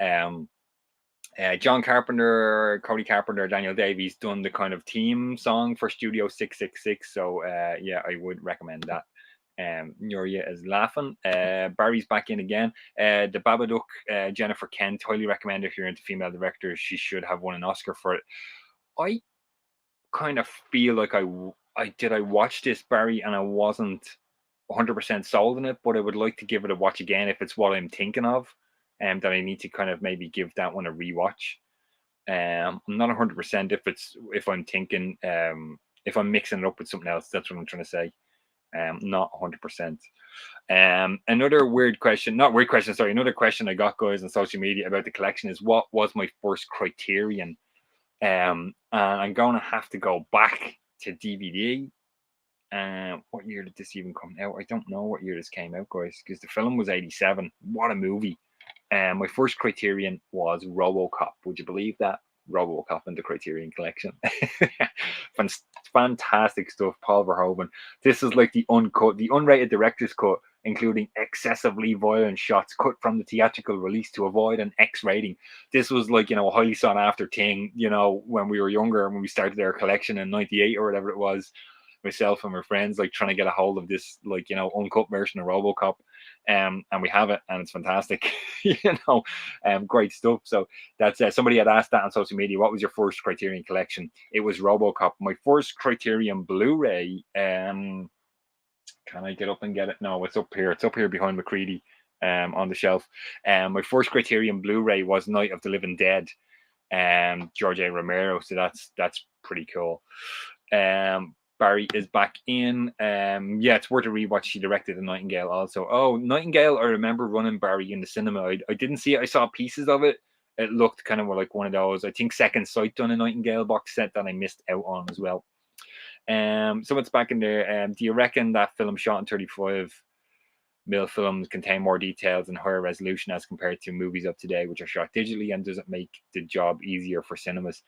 Um, John Carpenter, Cody Carpenter, Daniel Davies done the kind of theme song for Studio 666. So yeah, I would recommend that. Nuria is laughing. Barry's back in again. The Babadook, Jennifer Kent, highly recommend if you're into female directors. She should have won an Oscar for it. I kind of feel like I watch this, Barry, and I wasn't 100% sold on it, but I would like to give it a watch again if it's what I'm thinking of, and that I need to kind of maybe give that one a rewatch. I'm not 100% if I'm thinking if I'm mixing it up with something else. That's what I'm trying to say. Not 100%. Another weird question, not weird question, sorry. Another question I got, guys, on social media about the collection is what was my first Criterion? And I'm going to have to go back to DVD. What year did this even come out? I don't know what year this came out, guys, because the film was 87. What a movie. My first Criterion was RoboCop. Would you believe that? RoboCop in the Criterion collection. Fantastic stuff. Paul Verhoeven. This is like the uncut, the unrated director's cut, including excessively violent shots cut from the theatrical release to avoid an X rating. This was like, you know, a highly sought after thing, you know, when we were younger, when we started our collection in 98 or whatever it was. Myself and my friends like trying to get a hold of this, like, you know, uncut version of RoboCop, and we have it, and it's fantastic. You know, great stuff. So that's somebody had asked that on social media. What was your first Criterion collection? It was RoboCop. My first Criterion Blu-ray. Can I get up and get it? No, it's up here. It's up here behind McCready, on the shelf. My first Criterion Blu-ray was Night of the Living Dead, George A. Romero. So that's pretty cool. Barry is back in. Yeah, it's worth a rewatch. She directed The Nightingale also. Oh, Nightingale, I remember running, Barry, in the cinema. I didn't see it. I saw pieces of it. It looked kind of like one of those. I think Second Sight done a Nightingale box set that I missed out on as well. So it's back in there. Do you reckon that film shot in 35 mil films contain more details and higher resolution as compared to movies of today, which are shot digitally, and does it make the job easier for cinemas?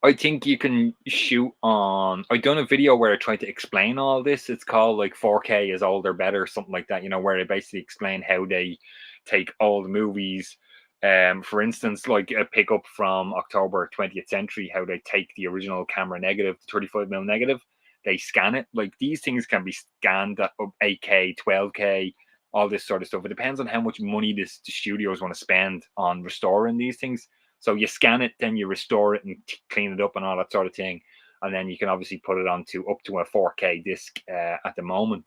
I think you can shoot on. I've done a video where I tried to explain all this. It's called like 4K is older, better, something like that. You know, where I basically explain how they take old movies. For instance, like a pickup from October 20th century, how they take the original camera negative, the 35mm negative, they scan it. Like these things can be scanned at 8K, 12K, all this sort of stuff. It depends on how much money the studios want to spend on restoring these things. So you scan it, then you restore it and clean it up and all that sort of thing. And then you can obviously put it onto up to a 4K disc at the moment.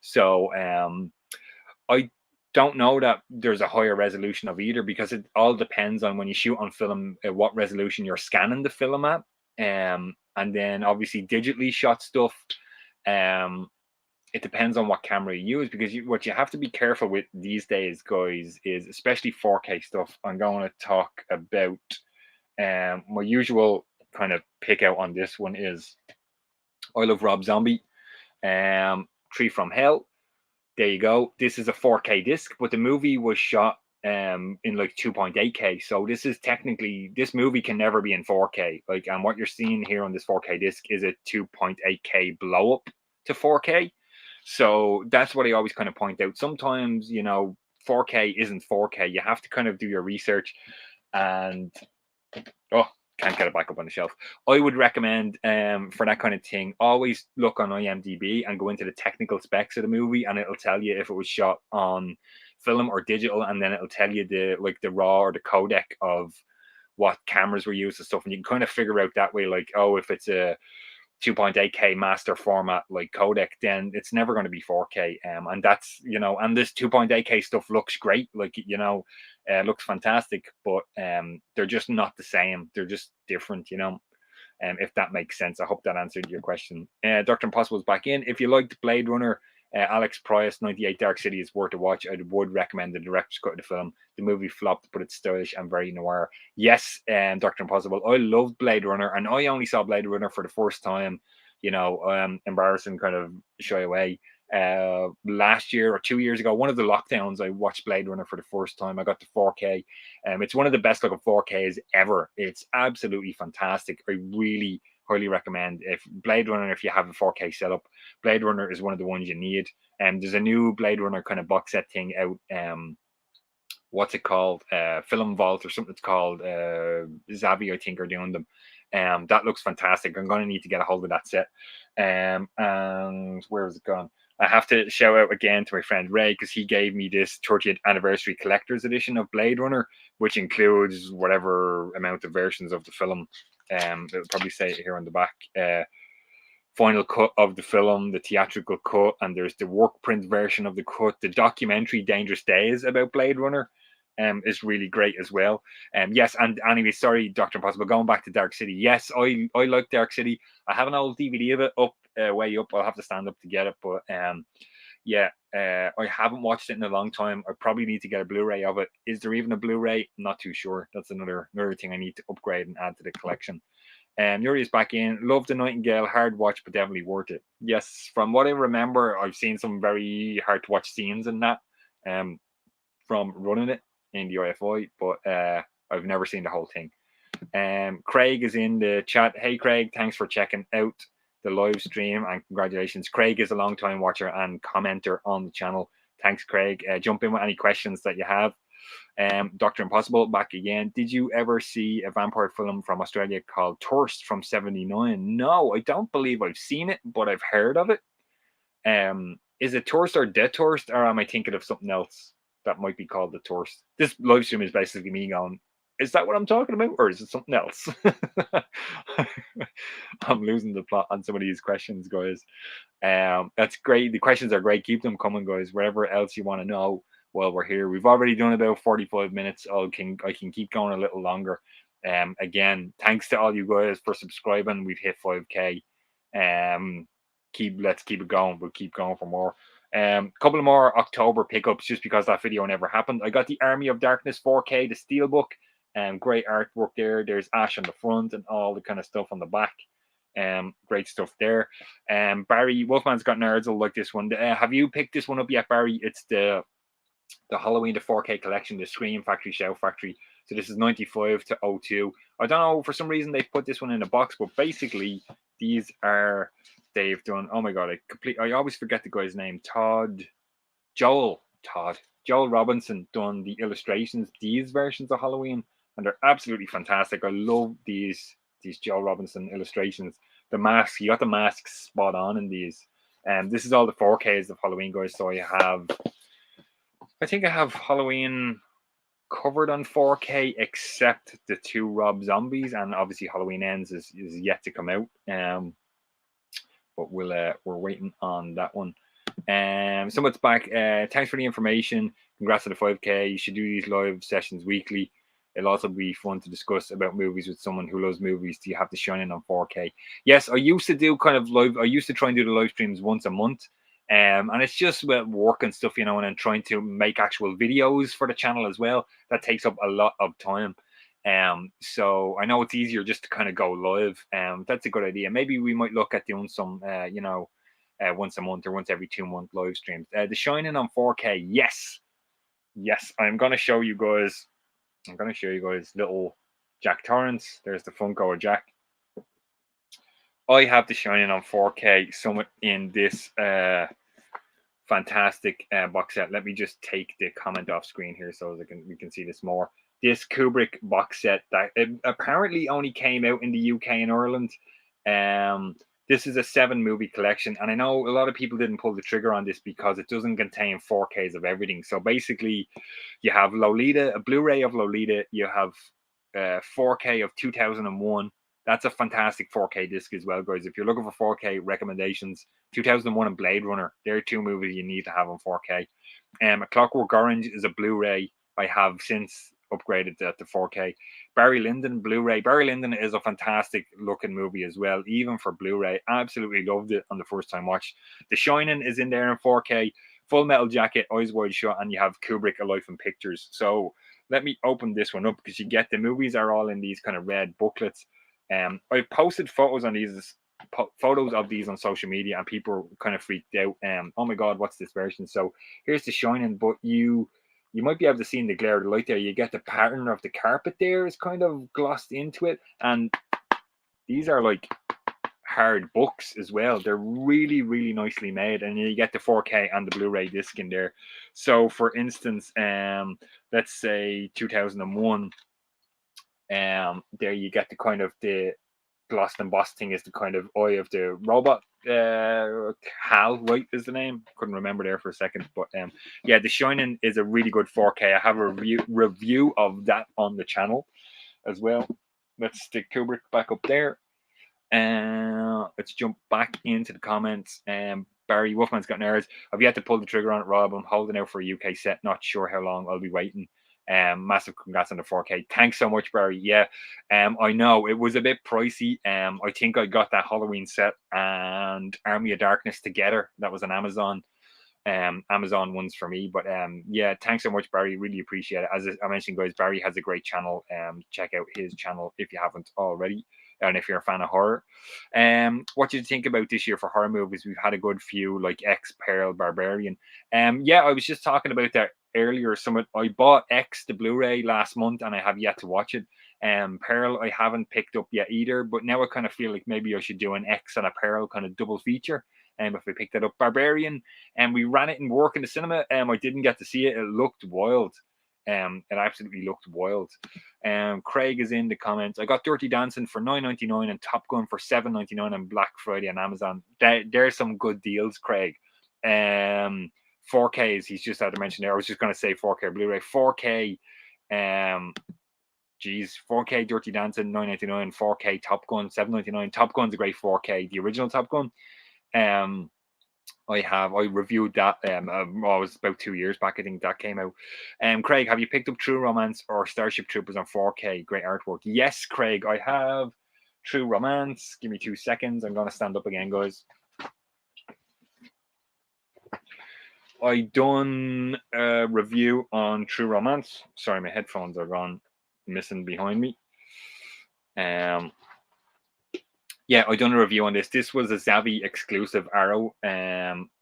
So I don't know that there's a higher resolution of either, because it all depends on when you shoot on film, what resolution you're scanning the film at. And then obviously digitally shot stuff. It depends on what camera you use, because what you have to be careful with these days, guys, is especially 4K stuff. I'm going to talk about my usual kind of pick out on this one is I Love Rob Zombie, Tree from Hell. There you go. This is a 4K disc, but the movie was shot in like 2.8K. So this movie can never be in 4K. Like, and what you're seeing here on this 4K disc is a 2.8K blow up to 4K. So that's what I always kind of point out. Sometimes, you know, 4K isn't 4K. You have to kind of do your research. And can't get it back up on the shelf. I would recommend for that kind of thing, always look on IMDb and go into the technical specs of the movie, and it'll tell you if it was shot on film or digital, and then it'll tell you the raw or the codec of what cameras were used and stuff. And you can kind of figure out that way, like, oh, if it's a 2.8K master format like codec, then it's never going to be 4K. And that's, you know, and this 2.8K stuff looks great, like, you know, looks fantastic, but they're just not the same. They're just different, you know. If that makes sense. I hope that answered your question. Dr. Impossible is back in. If you liked Blade Runner, Alex Price 98 Dark City is worth a watch. I would recommend the director's cut of the film. The movie flopped, but it's stylish and very noir. Yes, Dr. Impossible. I loved Blade Runner, and I only saw Blade Runner for the first time, you know, embarrassing, kind of shy away. Last year or 2 years ago, one of the lockdowns, I watched Blade Runner for the first time. I got the 4K. It's one of the best looking 4Ks ever. It's absolutely fantastic. I really, highly recommend. If Blade Runner, if you have a 4K setup, Blade Runner is one of the ones you need. There's a new Blade Runner kind of box set thing out. What's it called? Film Vault or something. It's called Zavi, I think, are doing them. That looks fantastic. I'm going to need to get a hold of that set. And where is it gone? I have to shout out again to my friend Ray, because he gave me this 30th anniversary collector's edition of Blade Runner, which includes whatever amount of versions of the film. It'll probably say it here on the back. Final cut of the film, the theatrical cut, and there's the work print version of the cut. The documentary Dangerous Days about Blade Runner is really great as well. Yes, and anyway, sorry, Dr. Impossible, going back to Dark City. Yes, I like Dark City. I have an old DVD of it up, way up. I'll have to stand up to get it, but yeah, I haven't watched it in a long time. I probably need to get a Blu-ray of it. Is there even a Blu-ray? I'm not too sure. That's another thing I need to upgrade and add to the collection. Yuri is back in. Love the Nightingale. Hard watch, but definitely worth it. Yes, from what I remember, I've seen some very hard to watch scenes in that from running it in the IFI, but I've never seen the whole thing. Craig is in the chat. Hey, Craig, thanks for checking out the live stream and congratulations. Craig is a long time watcher and commenter on the channel. Thanks, Craig. Jump in with any questions that you have. Dr. Impossible back again. Did you ever see a vampire film from Australia called Thirst from '79? No, I don't believe I've seen it, but I've heard of it. Is it Thirst or Dead Thirst, or am I thinking of something else that might be called the Thirst? This live stream is basically me going, is that what I'm talking about, or is it something else? I'm losing the plot on some of these questions, guys. That's great. The questions are great. Keep them coming, guys. Whatever else you want to know while we're here. We've already done about 45 minutes. I can keep going a little longer. Again, thanks to all you guys for subscribing. We've hit 5k. Let's keep it going. We'll keep going for more. Couple of more October pickups, just because that video never happened. I got the Army of Darkness 4K, the Steelbook. Great artwork there. There's Ash on the front and all the kind of stuff on the back. Great stuff there. Barry Wolfman's got nerds. Will like this one. Have you picked this one up yet, Barry? It's the Halloween, the 4K collection, the Scream Factory, Shout Factory. So this is 95 to 02. I don't know, for some reason they've put this one in a box, but basically these are, they've done, oh my god, I always forget the guy's name. Joel Robinson done the illustrations, these versions of Halloween, and they're absolutely fantastic. I love these Joel Robinson illustrations. The mask, you got the masks spot on in these. This is all the 4Ks of Halloween, guys. So I think I have Halloween covered on 4K, except the two Rob Zombies, and obviously Halloween Ends is yet to come out. But we're waiting on that one. Someone's back. Thanks for the information. Congrats to the 5K. You should do these live sessions weekly. It'll also be fun to discuss about movies with someone who loves movies. Do you have to shine in on 4K? Yes, I used to do kind of live. I used to try and do the live streams once a month. And it's just about work and stuff, you know, and then trying to make actual videos for the channel as well. That takes up a lot of time. So I know it's easier just to kind of go live. That's a good idea. Maybe we might look at doing some, once a month or once every 2 month live streams. The Shining on 4K, yes. I'm gonna show you guys. Little Jack Torrance. There's the Funko of Jack. I have The Shining on 4K, somewhat in this fantastic box set. Let me just take the comment off screen here so we can see this more. This Kubrick box set that apparently only came out in the UK and Ireland. This is a 7-movie collection, and I know a lot of people didn't pull the trigger on this because it doesn't contain 4Ks of everything. So basically, you have Lolita, a Blu-ray of Lolita. You have 4K of 2001. That's a fantastic 4K disc as well, guys. If you're looking for 4K recommendations, 2001 and Blade Runner, they're 2 movies you need to have on 4K. A Clockwork Orange is a Blu-ray I have since upgraded that to 4K. Barry Lyndon Blu-ray. Barry Lyndon is a fantastic looking movie as well, even for Blu-ray. Absolutely loved it on the first time watch. The Shining is in there in 4K. Full Metal Jacket, Eyes Wide Shut, and you have Kubrick, A Life in Pictures. So let me open this one up because you get the movies are all in these kind of red booklets. I've posted photos of these on social media, and people are kind of freaked out. Oh my god, what's this version? So here's The Shining, but you might be able to see in the glare of the light there, you get the pattern of the carpet there is kind of glossed into it, and these are like hard books as well. They're really, really nicely made, and you get the 4K and the Blu-ray disc in there. So, for instance, let's say 2001, there you get the kind of the glossed embossed thing is the kind of eye of the robot. Hal, right, is the name. Couldn't remember there for a second, but yeah, The Shining is a really good 4K. I have a review of that on the channel as well. Let's stick Kubrick back up there. Let's jump back into the comments. Barry Wolfman's got nerves. I've yet to pull the trigger on it, Rob. I'm holding out for a UK set. Not sure how long I'll be waiting. Massive congrats on the 4K. Thanks so much, Barry. Yeah, I know it was a bit pricey. I think I got that Halloween set and Army of Darkness together. That was an Amazon ones for me. But yeah, thanks so much, Barry. Really appreciate it. As I mentioned, guys, Barry has a great channel. Check out his channel if you haven't already. And if you're a fan of horror, what do you think about this year for horror movies? We've had a good few, like X, Pearl, Barbarian. Yeah, I was just talking about that earlier. I bought X the Blu-ray last month, and I have yet to watch it. Pearl I haven't picked up yet either, but now I kind of feel like maybe I should do an X and a Pearl kind of double feature. If I picked that up, Barbarian, and we ran it in work in the cinema. I didn't get to see it. It looked wild. It absolutely looked wild. Craig is in the comments. I got Dirty Dancing for $9.99 and Top Gun for $7.99 on Black Friday on Amazon. There's some good deals, Craig. 4Ks. He's just had to mention there. I was just going to say 4K Blu-ray. 4K. 4K Dirty Dancing $9.99. 4K Top Gun $7.99. Top Gun's a great 4K. The original Top Gun. I reviewed that. I was about 2 years back. I think that came out. Craig, have you picked up True Romance or Starship Troopers on 4K? Great artwork. Yes, Craig, I have True Romance. Give me 2 seconds. I'm going to stand up again, guys. I done a review on True Romance. Sorry, my headphones are gone missing behind me. Yeah, I done a review on this. This was a Zavvi exclusive arrow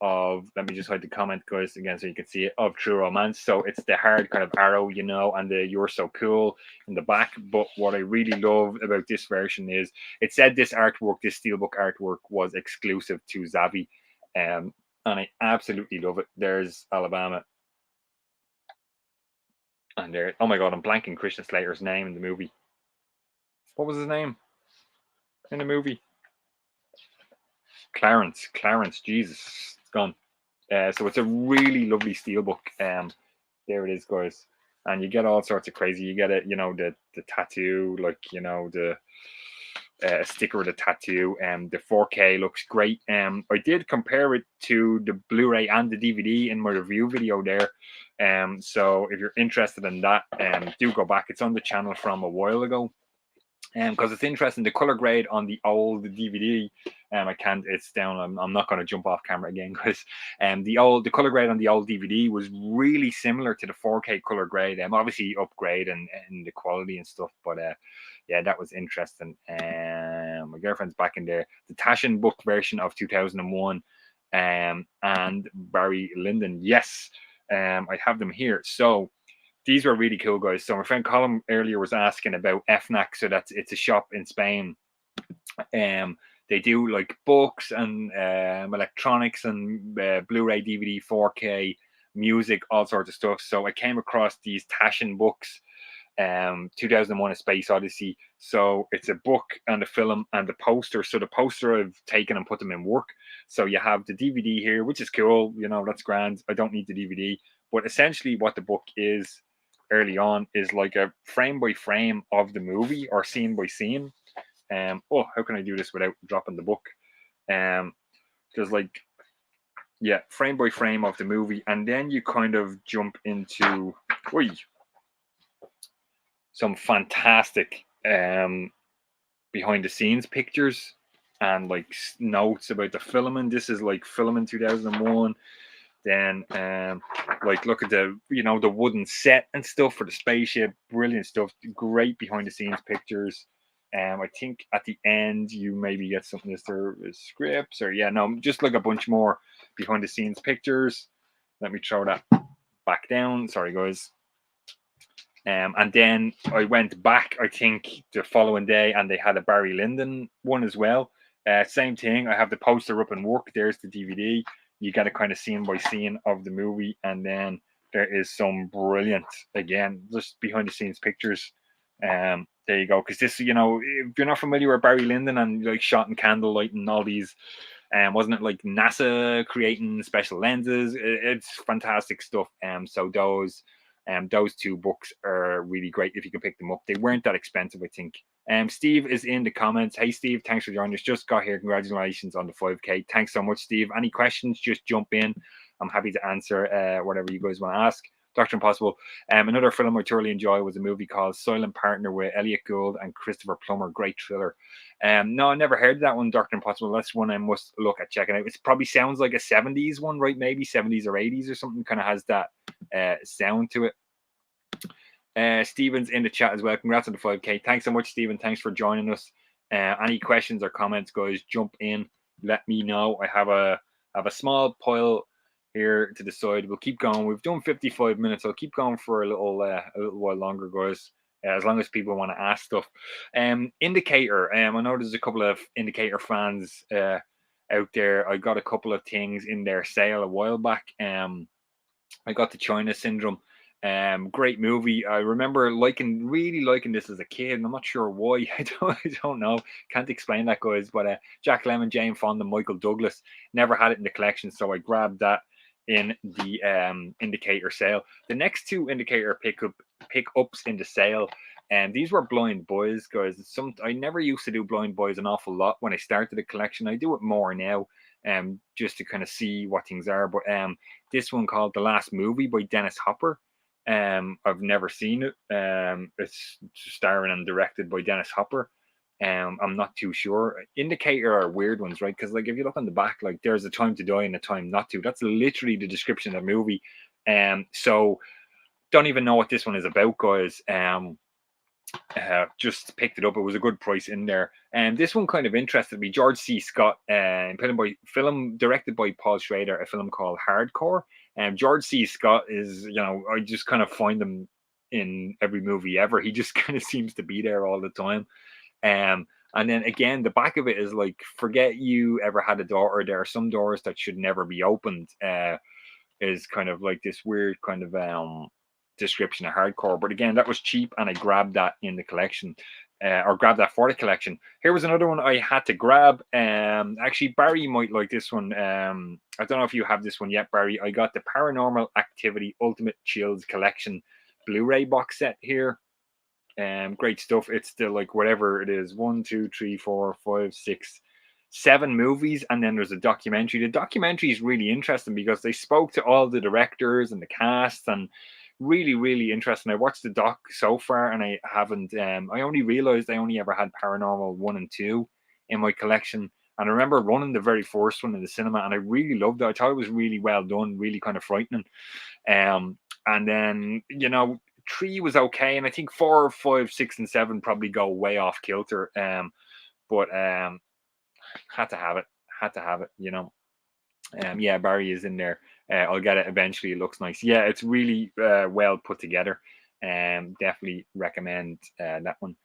of, let me just hide the comment, guys, again, so you can see it, of True Romance. So it's the hard kind of arrow, you know, and the You're So Cool in the back. But what I really love about this version is it said this artwork, this steelbook artwork was exclusive to Zavvi. And I absolutely love it. There's Alabama. And there, oh my God, I'm blanking Christian Slater's name in the movie. What was his name in the movie? Clarence, Jesus, it's gone. So it's a really lovely steelbook. There it is, guys. And you get all sorts of crazy. You get it, you know, the tattoo, like, you know, the sticker with a tattoo. The 4K looks great. I did compare it to the Blu-ray and the DVD in my review video there. So if you're interested in that, do go back. It's on the channel from a while ago. Because it's interesting, the color grade on the old DVD, I can't, it's down, I'm not going to jump off camera again, because the color grade on the old DVD was really similar to the 4K color grade. Obviously upgrade and the quality and stuff, but yeah, that was interesting. My girlfriend's back in there. The Taschen book version of 2001, and Barry Lyndon, yes, I have them here. So these were really cool, guys. So my friend Colin earlier was asking about FNAC. So it's a shop in Spain. They do like books and electronics and Blu-ray, DVD, 4K, music, all sorts of stuff. So I came across these Taschen books, 2001: A Space Odyssey. So it's a book and a film and the poster. So the poster I've taken and put them in work. So you have the DVD here, which is cool. You know, that's grand. I don't need the DVD. But essentially what the book is early on is like a frame by frame of the movie or scene by scene. Oh, how can I do this without dropping the book? There's like, yeah, frame by frame of the movie, and then you kind of jump into some fantastic behind the scenes pictures and like notes about the filming. This is like filming 2001. Then like look at the, you know, the wooden set and stuff for the spaceship. Brilliant stuff. Great behind the scenes pictures. I think at the end you maybe get something. Is there scripts or just like a bunch more behind the scenes pictures. Let me throw that back down. Sorry, guys. And then I went back, I think, the following day, and they had a Barry Lyndon one as well. Same thing. I have the poster up in work. There's the DVD. You get a kind of scene by scene of the movie, and then there is some brilliant, again, just behind the scenes pictures. There you go. Because this, if you're not familiar with Barry Lyndon and like shot in candlelight and all these, wasn't it like NASA creating special lenses? It's fantastic stuff. So those two books are really great if you can pick them up. They weren't that expensive, I think. Steve is in the comments. Hey, Steve, thanks for joining us. Just got here. Congratulations on the 5K. Thanks so much, Steve. Any questions, just jump in. I'm happy to answer whatever you guys want to ask. Dr. Impossible. Another film I thoroughly enjoy was a movie called Silent Partner with Elliot Gould and Christopher Plummer. Great thriller. No, I never heard of that one, Dr. Impossible. That's one I must look at checking out. It probably sounds like a 70s one, right? Maybe 70s or 80s or something. Kind of has that sound to it. Stephen's in the chat as well. Congrats on the 5K. Thanks so much, Stephen. Thanks for joining us. Any questions or comments, guys, jump in. Let me know. I have a small pile here to the side. We'll keep going. We've done 55 minutes. I'll keep going for a little while longer, guys. As long as people want to ask stuff. Indicator. I know there's a couple of Indicator fans out there. I got a couple of things in their sale a while back. I got the China Syndrome. Great movie. I remember really liking this as a kid, and I'm not sure why. I don't know. Can't explain that, guys. But Jack Lemmon, Jane Fonda, Michael Douglas. Never had it in the collection, so I grabbed that in the Indicator sale. The next two Indicator pickups in the sale, and these were Blind Boys, guys. I never used to do Blind Boys an awful lot when I started the collection. I do it more now, just to kind of see what things are. But this one called The Last Movie by Dennis Hopper. I've never seen it. It's starring and directed by Dennis Hopper. I'm not too sure. Indicator are weird ones, right? Because like if you look on the back, like there's a time to die and a time not to. That's literally the description of the movie. So don't even know what this one is about, guys. Just picked it up. It was a good price in there. And this one kind of interested me. George C. Scott, film directed by Paul Schrader, a film called Hardcore. George C. Scott is, I just kind of find him in every movie ever. He just kind of seems to be there all the time. And then again, the back of it is like, forget you ever had a daughter. There are some doors that should never be opened. Is kind of like this weird kind of description of Hardcore. But again, that was cheap, and I grabbed that in the collection. Or grabbed that for the collection. Here was another one I had to grab. Actually, Barry might like this one. I don't know if you have this one yet, Barry. I got the Paranormal Activity Ultimate Chills Collection Blu-ray box set here. Great stuff. It's the like whatever it is, 1, 2, 3, 4, 5, 6, 7 movies, and then there's a documentary. The documentary is really interesting because they spoke to all the directors and the cast, and really, really interesting. I watched the doc so far, and I haven't. I only realized I only ever had Paranormal 1 and 2 in my collection, and I remember running the very first one in the cinema, and I really loved it. I thought it was really well done, really kind of frightening. And then 3 was okay, and I think 4, 5, 6, and 7 probably go way off kilter. But had to have it. Yeah, Barry is in there. I'll get it eventually. It looks nice. Yeah, it's really well put together. Definitely recommend that one.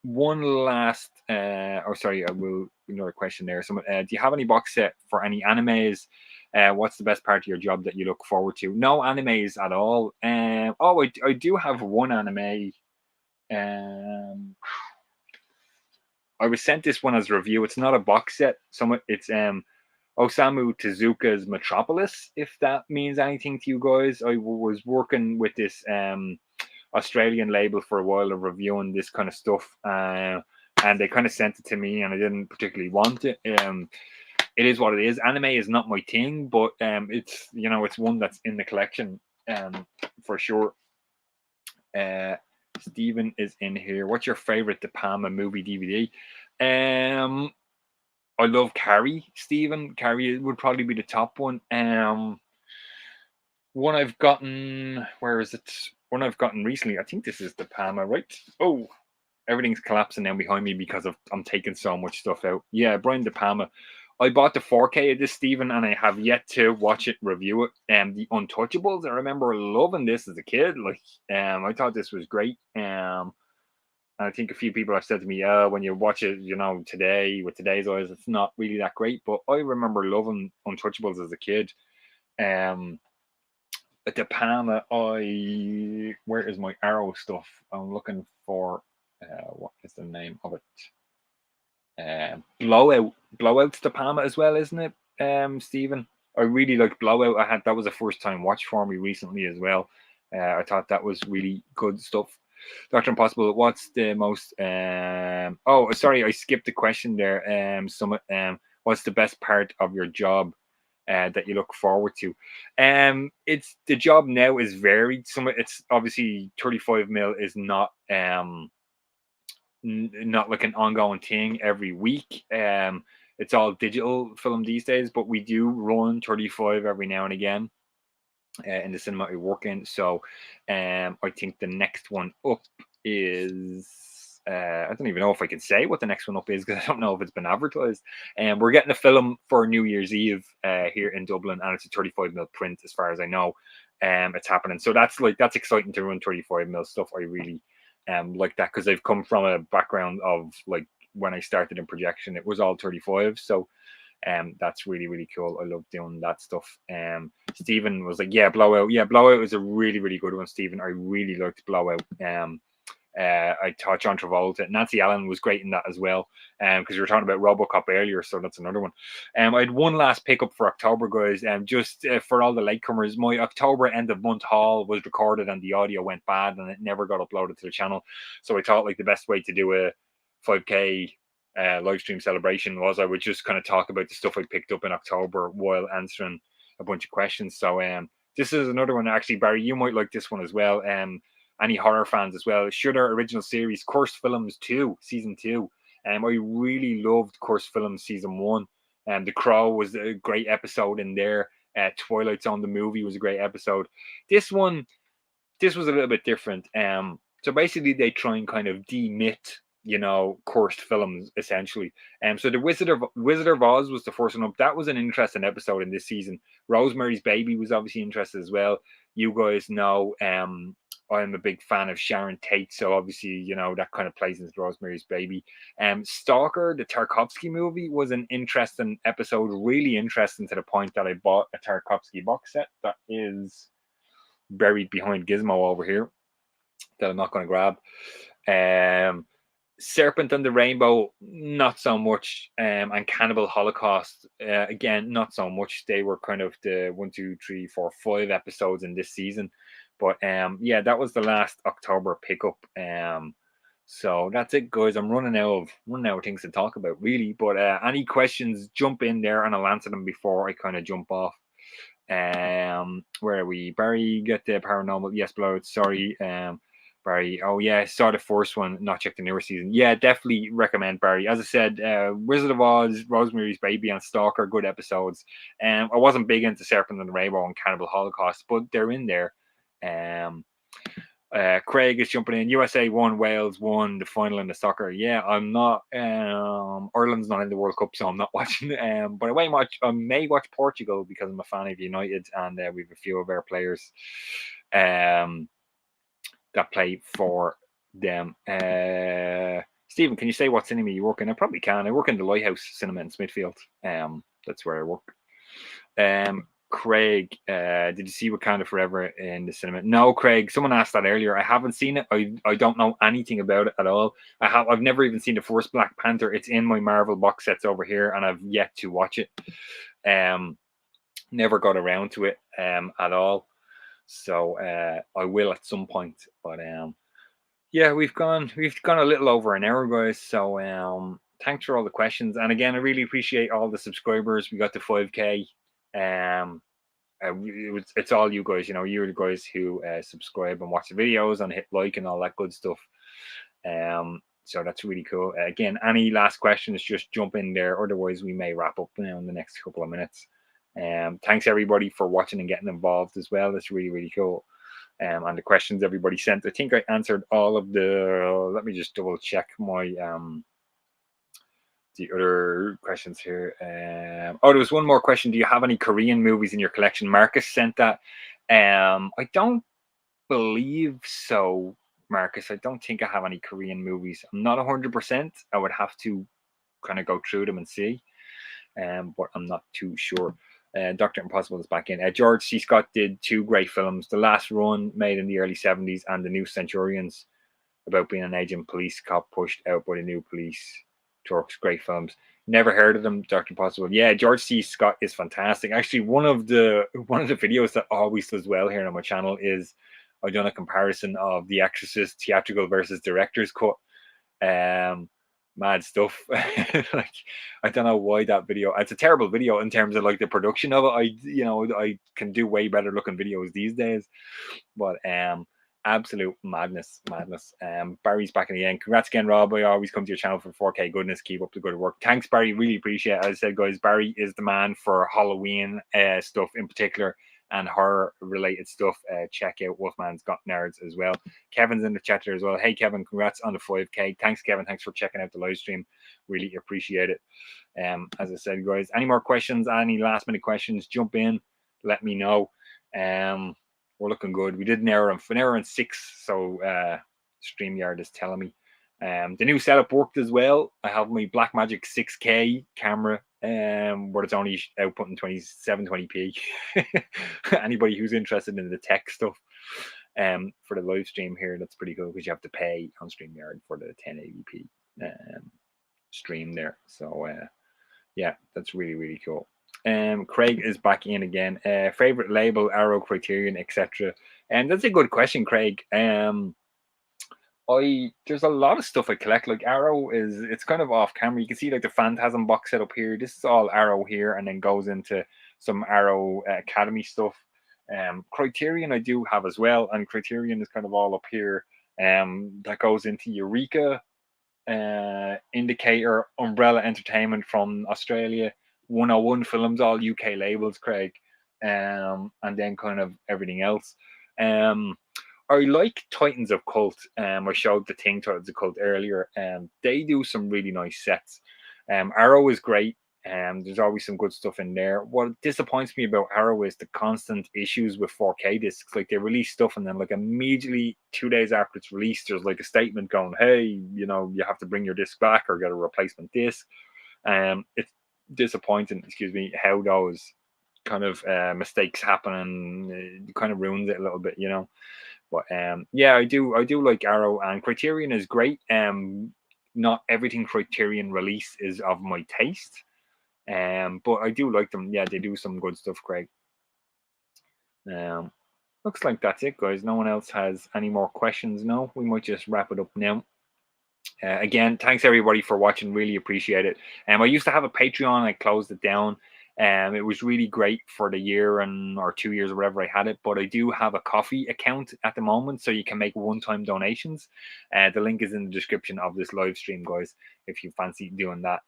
One last, sorry, I will another question there. Do you have any box set for any animes? What's the best part of your job that you look forward to? No animes at all. I do have one anime. I was sent this one as a review. It's not a box set. It's Osamu Tezuka's Metropolis, if that means anything to you guys. I was working with this Australian label for a while of reviewing this kind of stuff, and they kind of sent it to me, and I didn't particularly want it. It is what it is. Anime is not my thing, but it's it's one that's in the collection for sure. Stephen is in here. What's your favorite De Palma movie DVD? I love Carrie, Stephen. Carrie would probably be the top one. One I've gotten, where is it? One I've gotten recently. I think this is De Palma, right? Oh, everything's collapsing now behind me because I'm taking so much stuff out. Yeah, Brian De Palma. I bought the 4K of this, Stephen, and I have yet to watch it, review it. The Untouchables, I remember loving this as a kid. I thought this was great. And And I think a few people have said to me, when you watch it, today with today's eyes, it's not really that great. But I remember loving Untouchables as a kid. Um, at De Palma, where is my Arrow stuff? I'm looking for what is the name of it? Blowout's De Palma as well, isn't it? Stephen, I really like Blowout. That was a first time watch for me recently as well. I thought that was really good stuff. Doctor Impossible. What's the most? Oh, sorry, I skipped the question there. What's the best part of your job that you look forward to? It's the job now is varied. It's obviously 35 mil is not like an ongoing thing every week. It's all digital film these days, but we do run 35 every now and again in the cinema we work in. So I think the next one up is I don't even know if I can say what the next one up is because I don't know if it's been advertised. And we're getting a film for New Year's Eve here in Dublin, and it's a 35 mil print as far as I know. It's happening, so that's exciting to run 35 mil stuff. I really like that because I've come from a background of like when I started in projection, it was all 35. So that's really, really cool. I love doing that stuff. Stephen was like, yeah, Blowout. Yeah, Blowout was a really, really good one, Stephen. I really liked Blowout. I thought John Travolta, Nancy Allen was great in that as well. Because we were talking about RoboCop earlier, so that's another one. I had one last pickup for October, guys. Just for all the latecomers, my October end of month haul was recorded and the audio went bad and it never got uploaded to the channel. So I thought like the best way to do a 5K live stream celebration was I would just kind of talk about the stuff I picked up in October while answering a bunch of questions. So this is another one actually, Barry. You might like this one as well. Any horror fans as well. Shudder original series, Cursed Films 2, season 2. I really loved Cursed Films season 1. The Crow was a great episode in there. Twilight Zone the movie was a great episode. This was a little bit different. So basically they try and kind of demyth, cursed films essentially. So the Wizard of Oz was the first one up. That was an interesting episode in this season. Rosemary's Baby was obviously interesting as well. You guys know I'm a big fan of Sharon Tate, so obviously, that kind of plays into Rosemary's Baby. Stalker, the Tarkovsky movie, was an interesting episode, really interesting to the point that I bought a Tarkovsky box set that is buried behind Gizmo over here that I'm not going to grab. Serpent and the Rainbow, not so much. And Cannibal Holocaust, again, not so much. They were kind of the 1, 2, 3, 4, 5 episodes in this season. But yeah, that was the last October pickup. So that's it, guys. I'm running out of things to talk about, really. But any questions, jump in there and I'll answer them before I kind of jump off. Where are we? Barry, get the paranormal. Yes, Blood. Sorry. Barry, oh yeah, saw the first one, not checked the newer season. Yeah, definitely recommend, Barry. As I said, Wizard of Oz, Rosemary's Baby, and Stalker, good episodes. I wasn't big into Serpent and the Rainbow and Cannibal Holocaust, but they're in there. Craig is jumping in. USA won, Wales won the final in the soccer. Yeah, I'm not. Ireland's not in the World Cup, so I'm not watching. But I may watch Portugal because I'm a fan of United, and we have a few of our players. That play for them. Stephen, can you say what cinema you work in? I probably can. I work in the Lighthouse Cinema in Smithfield. That's where I work. Craig, did you see Wakanda Forever in the cinema? No, Craig. Someone asked that earlier. I haven't seen it. I don't know anything about it at all. I've never even seen the first Black Panther. It's in my Marvel box sets over here, and I've yet to watch it. Never got around to it at all. So I will at some point. But yeah, we've gone a little over an hour, guys. So thanks for all the questions. And again, I really appreciate all the subscribers. We got to 5K. It's all you guys, you're the guys who subscribe and watch the videos and hit like and all that good stuff. So that's really cool. Again, any last questions, just jump in there. Otherwise, we may wrap up now in the next couple of minutes. Thanks everybody for watching and getting involved as well. That's really, really cool. And the questions everybody sent, I think I answered all of the. Let me just double check my the other questions here. There was one more question. Do you have any Korean movies in your collection? Marcus sent that. I don't believe so. Marcus, I don't think I have any Korean movies. I'm not 100%. I would have to kind of go through them and see, but I'm not too sure. Dr. Impossible is back in. George C. Scott did 2 great films: The Last Run, made in the early 70s, and The New Centurions, about being an aging police cop pushed out by the new police. Turks, great films. Never heard of them, Dr. Impossible. Yeah, George C. Scott is fantastic. Actually, one of the videos that always does well here on my channel is I've done a comparison of The Exorcist theatrical versus director's cut. Mad stuff. Like, I don't know why that video. It's a terrible video in terms of like the production of it. I can do way better looking videos these days, but absolute madness. Barry's back in the end. Congrats again, Rob. I always come to your channel for 4K goodness. Keep up the good work. Thanks, Barry. Really appreciate it. As I said, guys, Barry is the man for Halloween stuff in particular and horror related stuff. Check out Wolfman's Got Nerds as well. Kevin's in the chat there as well. Hey, Kevin, congrats on the 5K. Thanks, Kevin. Thanks for checking out the live stream. Really appreciate it. As I said, guys, any more questions, any last minute questions, jump in, let me know. We're looking good. We did an hour and 6, so StreamYard is telling me. The new setup worked as well. I have my Blackmagic 6K camera, but it's only outputting 2720p. Anybody who's interested in the tech stuff for the live stream here, that's pretty cool because you have to pay on StreamYard for the 1080p stream there. So yeah, that's really, really cool. Craig is back in again. Favorite label, Arrow, Criterion, etc. And that's a good question, Craig. There's a lot of stuff I collect. Like Arrow it's kind of off camera. You can see like the Phantasm box set up here. This is all Arrow here, and then goes into some Arrow Academy stuff. Criterion I do have as well, and Criterion is kind of all up here. That goes into Eureka, Indicator, Umbrella Entertainment from Australia, 101 Films, all UK labels, Craig, and then kind of everything else. I like Titans of Cult. I showed the thing Titans of Cult earlier. They do some really nice sets. Arrow is great. There's always some good stuff in there. What disappoints me about Arrow is the constant issues with 4K discs. Like they release stuff and then like immediately 2 days after it's released, there's like a statement going, hey, you have to bring your disc back or get a replacement disc. It's disappointing, how those kind of mistakes happen, and it kind of ruins it a little bit, But yeah, I do like Arrow, and Criterion is great. Not everything Criterion release is of my taste. But I do like them. Yeah, they do some good stuff, Craig. Looks like that's it, guys. No one else has any more questions. No, we might just wrap it up now. Again, thanks everybody for watching. Really appreciate it. I used to have a Patreon. I closed it down. It was really great for the year or 2 years or whatever I had it, but I do have a coffee account at the moment, so you can make one-time donations. The link is in the description of this live stream, guys, if you fancy doing that,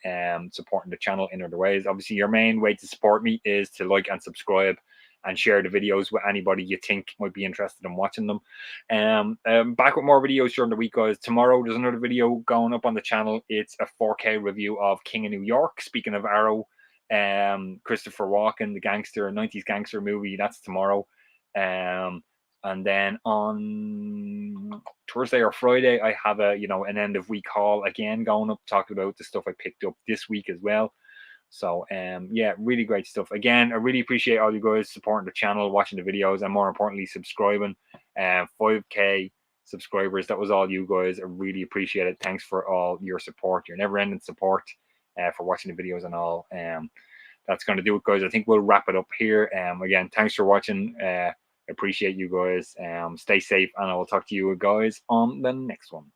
supporting the channel in other ways. Obviously, your main way to support me is to like and subscribe and share the videos with anybody you think might be interested in watching them. Back with more videos during the week, guys. Tomorrow there's another video going up on the channel. It's a 4K review of King of New York. Speaking of Arrow, Christopher Walken, the 90s gangster movie, that's tomorrow. And then on Thursday or Friday I have an end of week haul again going up, talking about the stuff I picked up this week as well. So yeah, really great stuff. Again, I really appreciate all you guys supporting the channel, watching the videos, and more importantly subscribing. 5K subscribers, that was all you guys. I really appreciate it. Thanks for all your support, your never-ending support, for watching the videos and all. That's going to do it, guys. I think we'll wrap it up here. Again, thanks for watching. Appreciate you guys. Stay safe, and I will talk to you guys on the next one.